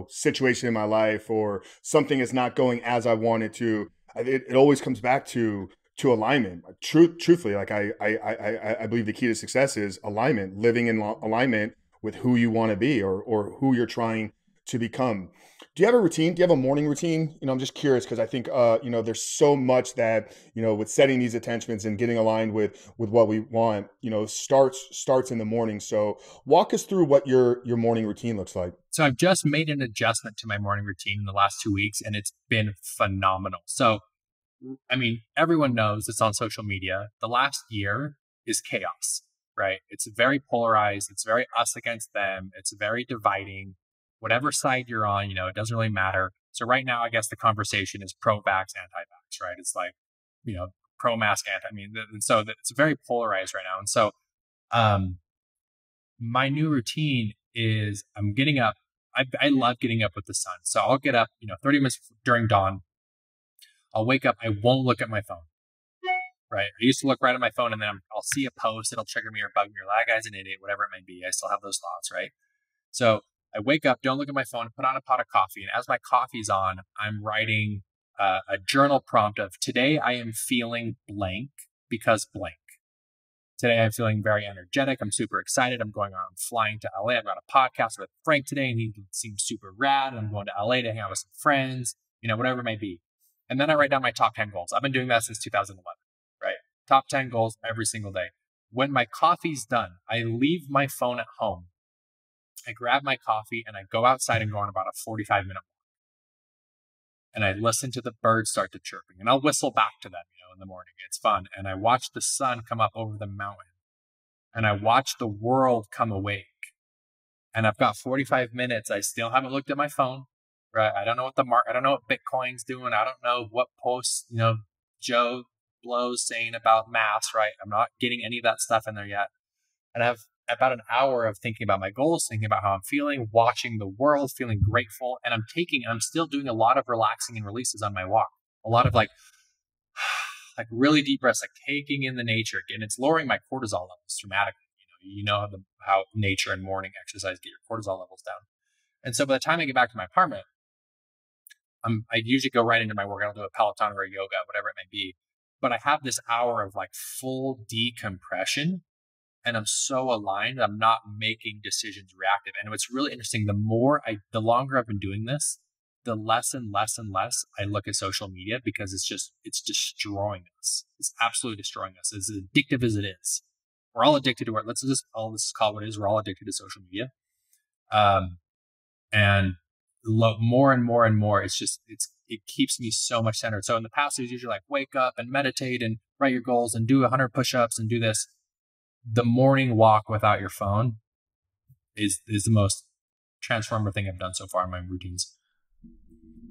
situation in my life, or something is not going as I want it to, it always comes back to alignment. Truthfully, like I believe the key to success is alignment, living in alignment with who you want to be, or who you're trying to become. Do you have a routine? Do you have a morning routine? I'm just curious because I think, there's so much that, with setting these intentions and getting aligned with what we want, starts in the morning. So walk us through what your morning routine looks like. So I've just made an adjustment to my morning routine in the last 2 weeks, and it's been phenomenal. So, I mean, everyone knows it's on social media. The last year is chaos, right? It's very polarized. It's very us against them. It's very dividing. Whatever side you're on, it doesn't really matter. So right now, I guess the conversation is pro-vax, anti-vax, right? It's like, pro-mask, so it's very polarized right now. And so, my new routine is I'm getting up. I love getting up with the sun. So I'll get up, 30 minutes during dawn. I'll wake up. I won't look at my phone, right? I used to look right at my phone, and then I'll see a post. It'll trigger me or bug me or that guy's an idiot, whatever it may be. I still have those thoughts, right? So I wake up, don't look at my phone, put on a pot of coffee. And as my coffee's on, I'm writing a journal prompt of today I am feeling blank because blank. Today I'm feeling very energetic. I'm super excited. I'm flying to LA. I've got a podcast with Frank today, and he seems super rad. I'm going to LA to hang out with some friends, whatever it may be. And then I write down my top 10 goals. I've been doing that since 2011, right? Top 10 goals every single day. When my coffee's done, I leave my phone at home. I grab my coffee and I go outside and go on about a 45-minute walk. And I listen to the birds start to chirping, and I'll whistle back to them, in the morning. It's fun. And I watch the sun come up over the mountain, and I watch the world come awake. And I've got 45 minutes. I still haven't looked at my phone, right? I don't know I don't know what Bitcoin's doing. I don't know what posts, Joe Blow's saying about mass, right? I'm not getting any of that stuff in there yet. And I have about an hour of thinking about my goals, thinking about how I'm feeling, watching the world, feeling grateful. And I'm still doing a lot of relaxing and releases on my walk. A lot of like really deep breaths, like taking in the nature. And it's lowering my cortisol levels dramatically. How nature and morning exercise get your cortisol levels down. And so by the time I get back to my apartment, I usually go right into my work. I'll do a Peloton or a yoga, whatever it may be. But I have this hour of like full decompression. And I'm so aligned, I'm not making decisions reactive. And what's really interesting, the longer I've been doing this, the less and less and less I look at social media, because it's destroying us. It's absolutely destroying us. As addictive as it is. We're all addicted to it. Let's just call it what it is. We're all addicted to social media. And more and more and more, it keeps me so much centered. So in the past, it was usually like wake up and meditate and write your goals and do 100 push-ups and do this. The morning walk without your phone is the most transformative thing I've done so far in my routines.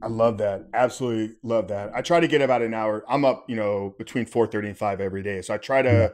I love that. Absolutely love that. I try to get about an hour. I'm up, between 4:30 and 5 every day. So I try to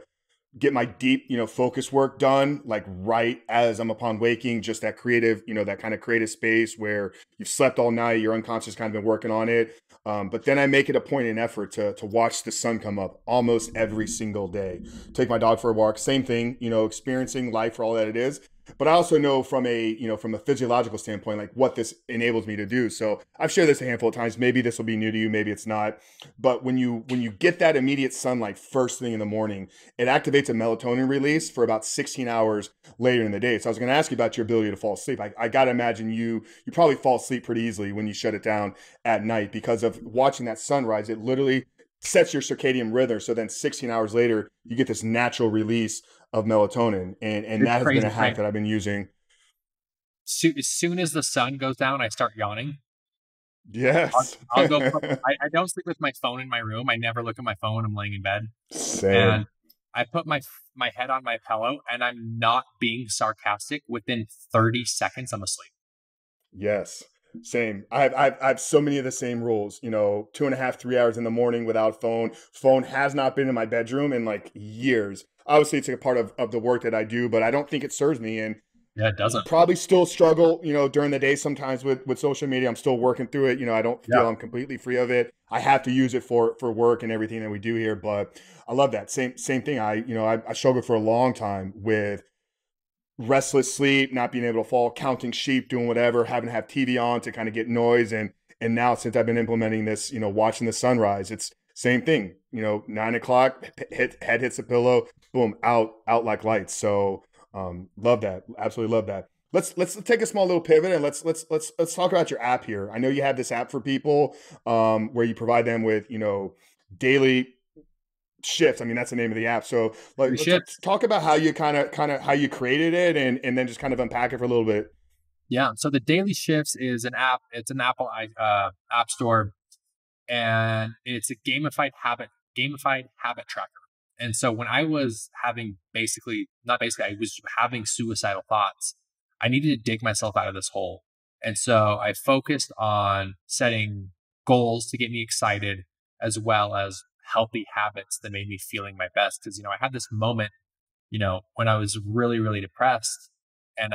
get my deep, focus work done, like right as I'm upon waking, just that creative, that kind of creative space where you've slept all night, your unconscious kind of been working on it. But then I make it a point and effort to watch the sun come up almost every single day. Take my dog for a walk, same thing, experiencing life for all that it is. But I also know from a physiological standpoint, like what this enables me to do. So I've shared this a handful of times. Maybe this will be new to you, maybe it's not. But when you get that immediate sunlight first thing in the morning, it activates a melatonin release for about 16 hours later in the day. So I was going to ask you about your ability to fall asleep. I got to imagine you probably fall asleep pretty easily when you shut it down at night because of watching that sunrise. It literally sets your circadian rhythm. So then 16 hours later, you get this natural release of melatonin. And that has been a hack that I've been using. As soon as the sun goes down, I start yawning. Yes. I'll go. I don't sleep with my phone in my room. I never look at my phone. I'm laying in bed. Same. And I put my head on my pillow, and I'm not being sarcastic. Within 30 seconds, I'm asleep. Yes. Same. I have so many of the same rules. 2.5, 3 hours in the morning without phone. Phone has not been in my bedroom in like years. Obviously, it's a part of the work that I do, but I don't think it serves me. And Yeah, it doesn't. probably still struggle, during the day sometimes with social media. I'm still working through it. I don't Yeah. feel I'm completely free of it. I have to use it for work and everything that we do here. But I love that. Same thing. I struggled for a long time with restless sleep, not being able to fall, counting sheep, doing whatever, having to have TV on to kind of get noise. And now since I've been implementing this, watching the sunrise, it's same thing. 9 o'clock, head hits the pillow, boom, out like lights. So love that. Absolutely love that. Let's take a small little pivot and let's talk about your app here. I know you have this app for people where you provide them with daily shifts. I mean, that's the name of the app. So Free let's shifts. talk about how you kind of how you created it and then just kind of unpack it for a little bit. Yeah. So the Daily Shifts is an app. It's an Apple app store, and it's a gamified habit tracker. And so when I was having not basically, I was having suicidal thoughts, I needed to dig myself out of this hole. And so I focused on setting goals to get me excited, as well as healthy habits that made me feeling my best. Because, I had this moment, when I was really, really depressed. I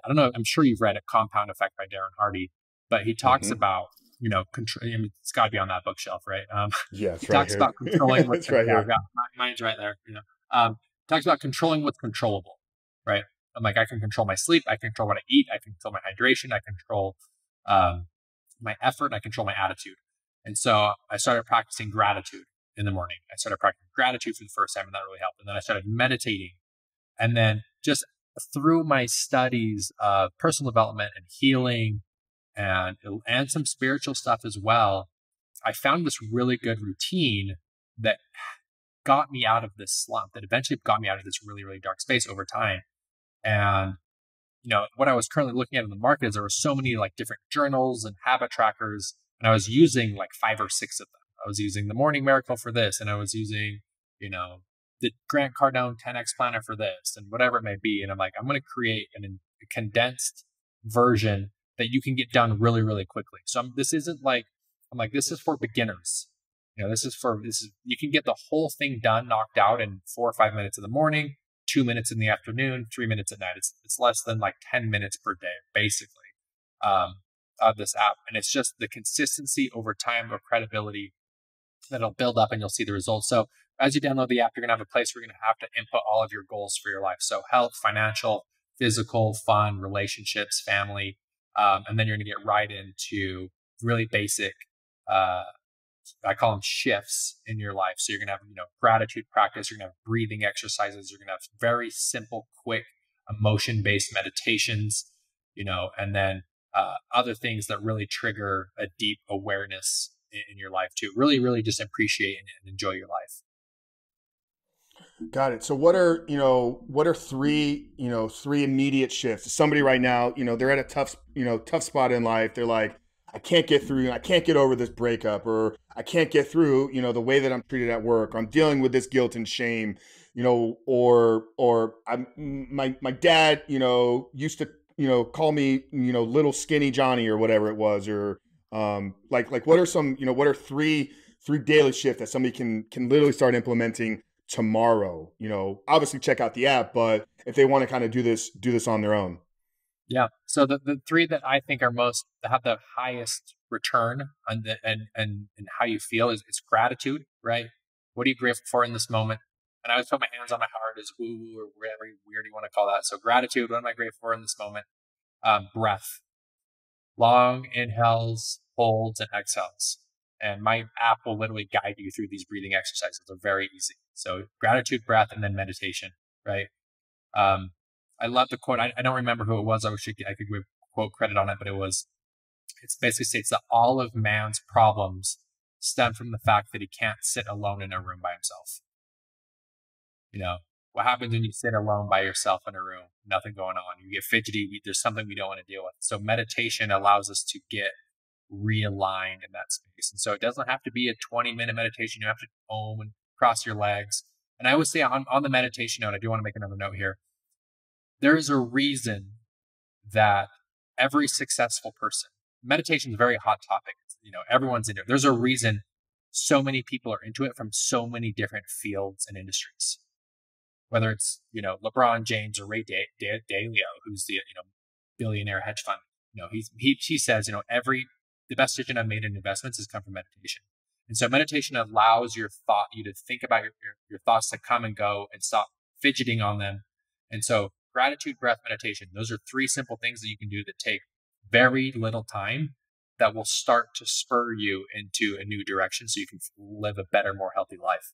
don't know, I'm sure you've read A Compound Effect by Darren Hardy, but he talks Hmm. about, control. I mean, it's got to be on that bookshelf, right? Yeah, He it's right talks here. about controlling It's right yeah, I've here. got mine's right there. Talks about controlling what's controllable, right? I'm like, I can control my sleep, I can control what I eat, I can control my hydration, I control um, my effort, I control my attitude. And so I started practicing gratitude in the morning. I started practicing gratitude for the first time, and that really helped. And then I started meditating, and then just through my studies of personal development and healing and some spiritual stuff as well, I found this really good routine that got me out of this slump, that eventually got me out of this really, really dark space over time. And, what I was currently looking at in the market is there were so many like different journals and habit trackers, and I was using like 5 or 6 of them. I was using the Morning Miracle for this, and I was using, you know, the Grant Cardone 10X Planner for this, and whatever it may be. And I'm like, I'm going to create a condensed version that you can get done really, really quickly. So this isn't like, I'm like, this is for beginners. You can get the whole thing done, knocked out in 4 or 5 minutes in the morning, 2 minutes in the afternoon, 3 minutes at night. It's less than like 10 minutes per day, basically, um, of this app. And it's just the consistency over time of credibility that'll build up, and you'll see the results. So as you download the app, you're going to have a place where you're going to have to input all of your goals for your life. So health, financial, physical, fun, relationships, family. And then you're going to get right into really basic, uh, I call them shifts in your life. So you're going to have, gratitude practice. You're going to have breathing exercises. You're going to have very simple, quick, emotion-based meditations, and then other things that really trigger a deep awareness in your life to really, really just appreciate and enjoy your life. Got it. So what are three immediate shifts? Somebody right now, they're at a tough spot in life. They're like, I can't get through, I can't get over this breakup, or I can't get through, the way that I'm treated at work, or I'm dealing with this guilt and shame, or my dad, used to, call me, little skinny Johnny or whatever it was, or like what are three daily shifts that somebody can literally start implementing tomorrow? Obviously check out the app, but if they want to kind of do this on their own. Yeah. So the three that I think are most that have the highest return on and how you feel is gratitude, right? What are you grateful for in this moment? And I always put my hands on my heart as woo woo or whatever weird you want to call that. So gratitude, what am I grateful for in this moment? Breath, long inhales, holds, and exhales. And my app will literally guide you through these breathing exercises. They're very easy. So gratitude, breath, and then meditation, right? Um, I love the quote. I don't remember who it was. I wish I could give quote credit on it, but it basically states that all of man's problems stem from the fact that he can't sit alone in a room by himself. What happens when you sit alone by yourself in a room? Nothing going on. You get fidgety. There's something we don't want to deal with. So meditation allows us to get realigned in that space. And so it doesn't have to be a 20-minute meditation. You have to om and cross your legs. And I always say on the meditation note, I do want to make another note here. There is a reason that every successful person meditation is a very hot topic. Everyone's into it. There's a reason so many people are into it from so many different fields and industries. Whether it's, LeBron James or Ray Dalio, who's the, billionaire hedge fund, he says, the best decision I've made in investments has come from meditation. And so meditation allows you to think about your thoughts to come and go and stop fidgeting on them. And so gratitude, breath, meditation, those are 3 simple things that you can do that take very little time that will start to spur you into a new direction so you can live a better, more healthy life.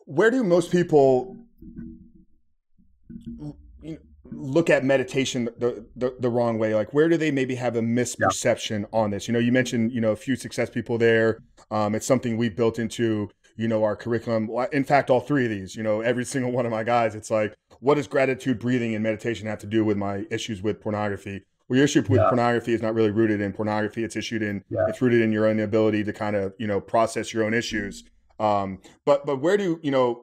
Where do most people look at meditation the wrong way? Like, where do they maybe have a misperception on this? You mentioned, a few success people there. It's something we built into, our curriculum. In fact, all 3 of these, every single one of my guys, it's like, what does gratitude, breathing, and meditation have to do with my issues with pornography? Well, your issue with pornography is not really rooted in pornography. It's it's rooted in your own ability to kind of, process your own issues. But where do,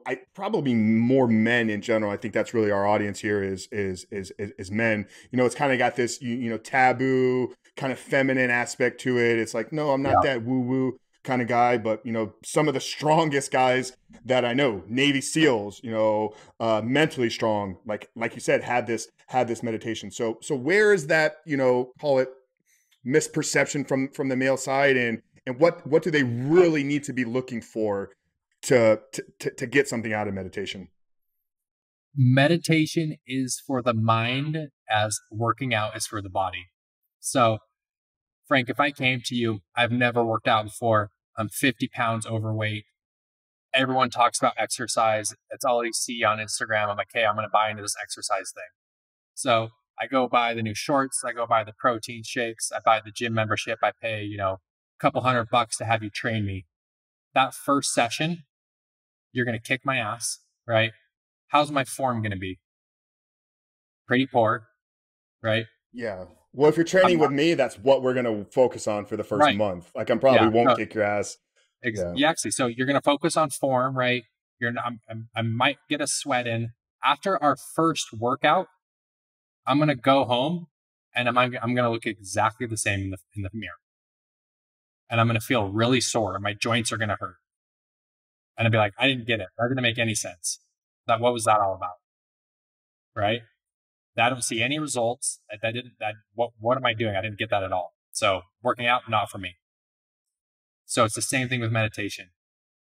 I probably more men in general, I think that's really our audience here is men, it's kind of got this, taboo kind of feminine aspect to it. It's like, no, I'm not that woo woo kind of guy, but, some of the strongest guys that I know, Navy SEALs, mentally strong, like you said, had this meditation. So where is that, call it misperception from the male side, and what do they really need to be looking for to get something out of meditation? Meditation is for the mind as working out is for the body. So, Frank, if I came to you, I've never worked out before. I'm 50 pounds overweight. Everyone talks about exercise. It's all you see on Instagram. I'm like, hey, I'm going to buy into this exercise thing. So I go buy the new shorts. I go buy the protein shakes. I buy the gym membership. I pay, a couple $100 to have you train me. That first session, you're going to kick my ass, right? How's my form going to be? Pretty poor, right? Yeah. Well, if you're training with me, that's what we're going to focus on for the first month. Like, I probably won't kick your ass. Exactly. So you're going to focus on form, right? I might get a sweat in. After our first workout, I'm going to go home and I'm going to look exactly the same in the mirror. And I'm going to feel really sore. My joints are going to hurt. And I'll be like, I didn't get it. That didn't make any sense. What was that all about? Right? I don't see any results. What am I doing? I didn't get that at all. So working out, not for me. So it's the same thing with meditation.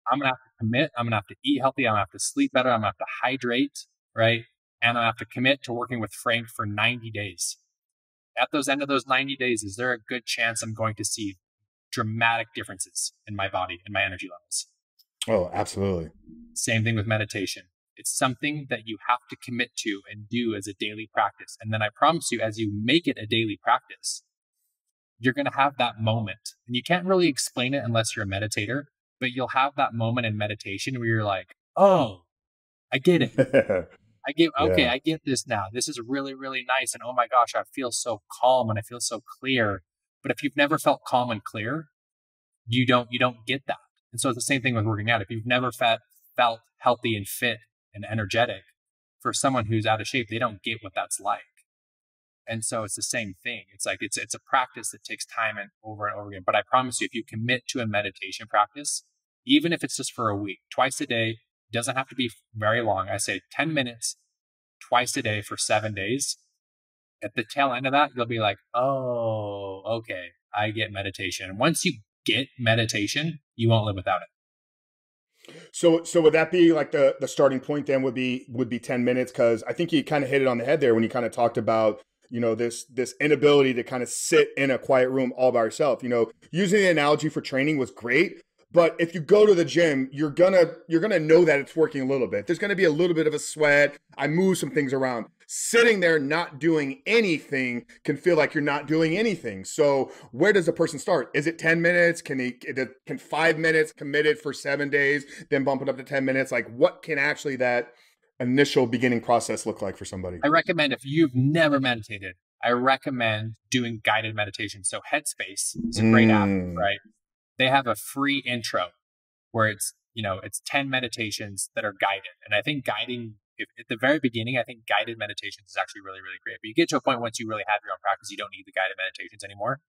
I'm going to have to commit. I'm going to have to eat healthy. I'm going to have to sleep better. I'm going to have to hydrate, right? And I'm going to have to commit to working with Frank for 90 days. At those end of those 90 days, is there a good chance I'm going to see dramatic differences in my body and my energy levels? Oh, absolutely. Same thing with meditation. It's something that you have to commit to and do as a daily practice. And then I promise you, as you make it a daily practice, you're going to have that moment. And you can't really explain it unless you're a meditator, but you'll have that moment in meditation where you're like, oh, I get it. I get this now. This is really, really nice. And oh my gosh, I feel so calm and I feel so clear. But if you've never felt calm and clear, you don't get that. And so it's the same thing with working out. If you've never felt healthy and fit and energetic, for someone who's out of shape, they don't get what that's like. And so it's the same thing. It's like, it's a practice that takes time and over again. But I promise you, if you commit to a meditation practice, even if it's just for a week, twice a day, it doesn't have to be very long. I say 10 minutes twice a day for 7 days. At the tail end of that, you'll be like, oh, okay, I get meditation. And once you get meditation, you won't live without it. So would that be like the starting point then would be 10 minutes? Cause I think you kind of hit it on the head there when you kind of talked about, this inability to kind of sit in a quiet room all by yourself. Using the analogy for training was great, but if you go to the gym, you're gonna know that it's working a little bit. There's gonna be a little bit of a sweat. I move some things around. Sitting there not doing anything can feel like you're not doing anything. So where does a person start? Is it 10 minutes? Can 5 minutes committed for 7 days, then bump it up to 10 minutes? Like, what can actually that initial beginning process look like for somebody? I recommend, if you've never meditated, I recommend doing guided meditation. So Headspace is a great app, right? They have a free intro where it's 10 meditations that are guided. And I think guiding if at the very beginning, I think guided meditations is actually really, really great. But you get to a point once you really have your own practice, you don't need the guided meditations anymore.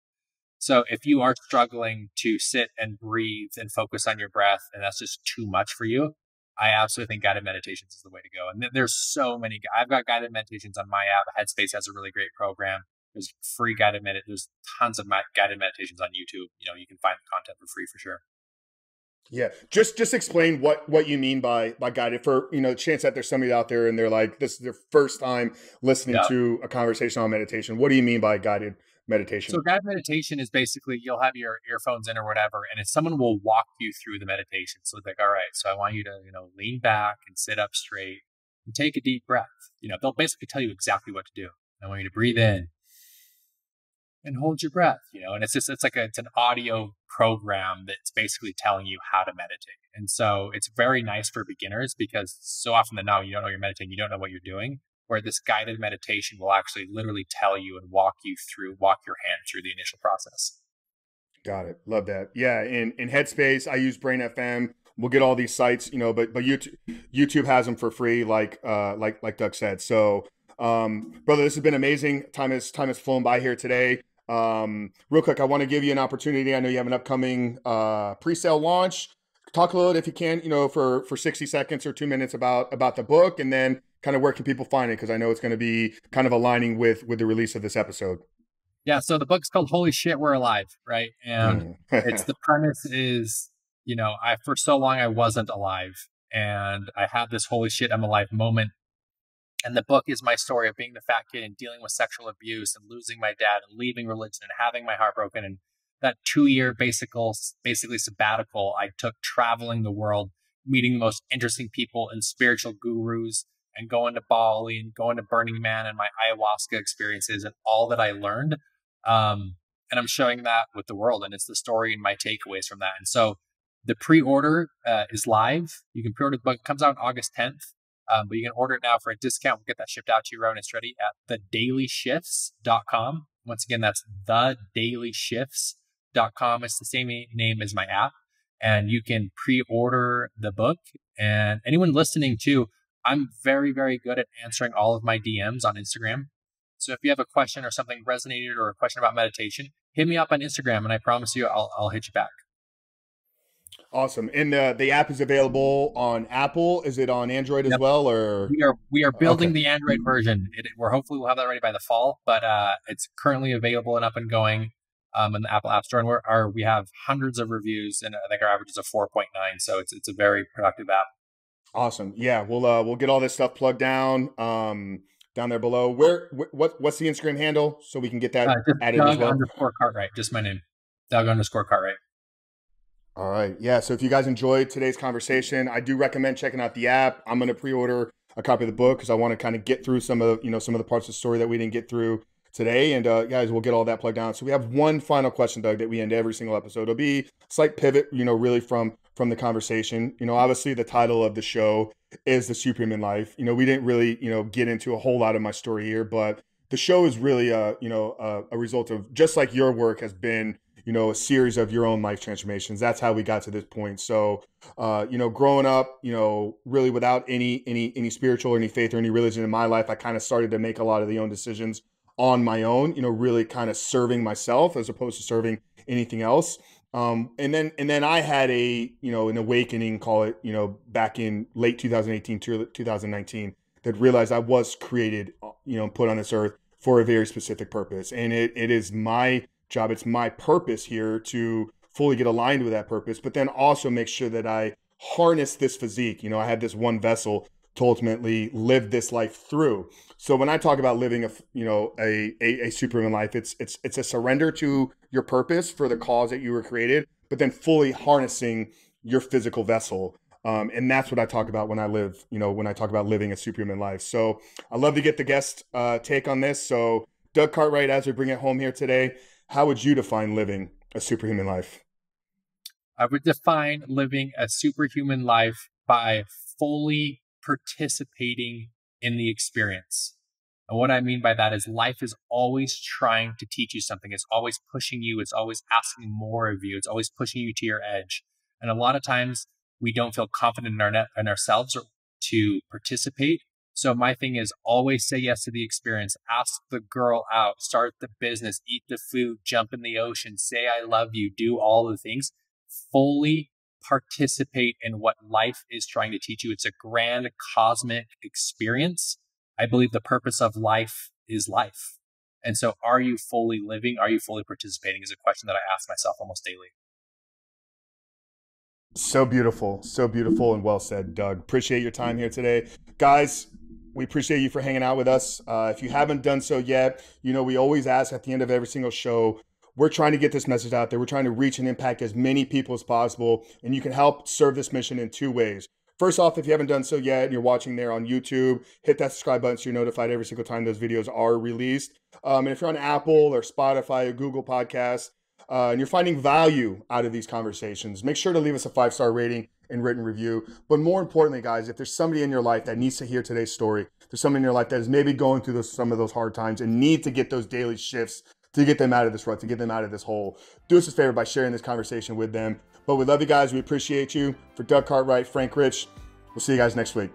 So if you are struggling to sit and breathe and focus on your breath, and that's just too much for you, I absolutely think guided meditations is the way to go. And there's so many. I've got guided meditations on my app. Headspace has a really great program. There's free There's tons of guided meditations on YouTube. You can find the content for free for sure. Yeah, just explain what you mean by guided, for chance that there's somebody out there and they're like, this is their first time listening to a conversation on meditation. What do you mean by guided meditation? So guided meditation is basically you'll have your earphones in or whatever, and if someone will walk you through the meditation. So it's like, all right, so I want you to lean back and sit up straight and take a deep breath. They'll basically tell you exactly what to do. I want you to breathe in and hold your breath, and it's an audio program that's basically telling you how to meditate. And so it's very nice for beginners because so often than not, you don't know you're meditating, you don't know what you're doing, where this guided meditation will actually literally tell you and walk your hand through the initial process. Got it. Love that. Yeah. In Headspace, I use Brain FM. We'll get all these sites, but YouTube has them for free, like Doug said. So, brother, this has been amazing. Time has flown by here today. Real quick, I want to give you an opportunity. I know you have an upcoming pre-sale launch. Talk a little, if you can, for 60 seconds or 2 minutes about the book, and then kind of where can people find it? Because I know it's going to be kind of aligning with the release of this episode. Yeah. So the book's called Holy Shit, We're Alive, right? And it's the premise is, for so long I wasn't alive, and I had this holy shit, I'm alive moment. And the book is my story of being the fat kid and dealing with sexual abuse and losing my dad and leaving religion and having my heart broken. And that 2-year basically sabbatical I took traveling the world, meeting the most interesting people and spiritual gurus, and going to Bali and going to Burning Man and my ayahuasca experiences and all that I learned. And I'm showing that with the world. And it's the story and my takeaways from that. And so the pre-order is live. You can pre-order the book. It comes out on August 10th. But you can order it now for a discount. We'll get that shipped out to you right when it's ready at thedailyshifts.com. Once again, that's thedailyshifts.com. It's the same name as my app. And you can pre-order the book. And anyone listening too, I'm very, very good at answering all of my DMs on Instagram. So if you have a question or something resonated or a question about meditation, hit me up on Instagram and I promise you I'll hit you back. Awesome. And the app is available on Apple. Is it on Android as well? Or we are building the Android version. Hopefully we'll have that ready by the fall, but it's currently available and up and going in the Apple App Store. And we have hundreds of reviews, and I think our average is a 4.9. So it's a very productive app. Awesome. Yeah, we'll get all this stuff plugged down there below. What's the Instagram handle so we can get that added as well? Doug_Cartwright, just my name, Doug_Cartwright. All right. Yeah. So if you guys enjoyed today's conversation, I do recommend checking out the app. I'm going to pre-order a copy of the book because I want to kind of get through some of the parts of the story that we didn't get through today. And guys, we'll get all that plugged down. So we have one final question, Doug, that we end every single episode. It'll be a slight pivot, really from the conversation. Obviously the title of the show is The Superhuman Life. We didn't really, get into a whole lot of my story here, but the show is really a result of, just like your work has been, a series of your own life transformations. That's how we got to this point. So, growing up, really without any spiritual or any faith or any religion in my life, I kind of started to make a lot of the own decisions on my own, really kind of serving myself as opposed to serving anything else. And then I had an awakening, call it, back in late 2018 to 2019, that realized I was created, put on this earth for a very specific purpose. And it is my job. It's my purpose here to fully get aligned with that purpose, but then also make sure that I harness this physique. I had this one vessel to ultimately live this life through. So when I talk about living a superhuman life, it's a surrender to your purpose for the cause that you were created, but then fully harnessing your physical vessel. And that's what I talk about when I talk about living a superhuman life. So I love to get the guest take on this. So Doug Cartwright, as we bring it home here today, how would you define living a superhuman life? I would define living a superhuman life by fully participating in the experience. And what I mean by that is life is always trying to teach you something. It's always pushing you. It's always asking more of you. It's always pushing you to your edge. And a lot of times we don't feel confident in ourselves or to participate So my thing is always say yes to the experience. Ask the girl out, start the business, eat the food, jump in the ocean, say I love you, do all the things. Fully participate in what life is trying to teach you. It's a grand cosmic experience. I believe the purpose of life is life. And so are you fully living? Are you fully participating is a question that I ask myself almost daily. So beautiful and well said, Doug. Appreciate your time here today. Guys, we appreciate you for hanging out with us. If you haven't done so yet, you know, we always ask at the end of every single show, we're trying to get this message out there. We're trying to reach and impact as many people as possible. And you can help serve this mission in two ways. First off, if you haven't done so yet and you're watching there on YouTube, hit that subscribe button so you're notified every single time those videos are released. And if you're on Apple or Spotify or Google Podcasts, and you're finding value out of these conversations, make sure to leave us a 5-star rating and written review. But more importantly, guys, if there's somebody in your life that needs to hear today's story, there's somebody in your life that is maybe going through some of those hard times and need to get those daily shifts to get them out of this rut, to get them out of this hole, do us a favor by sharing this conversation with them. But we love you guys. We appreciate you. For Doug Cartwright, Frank Rich, we'll see you guys next week.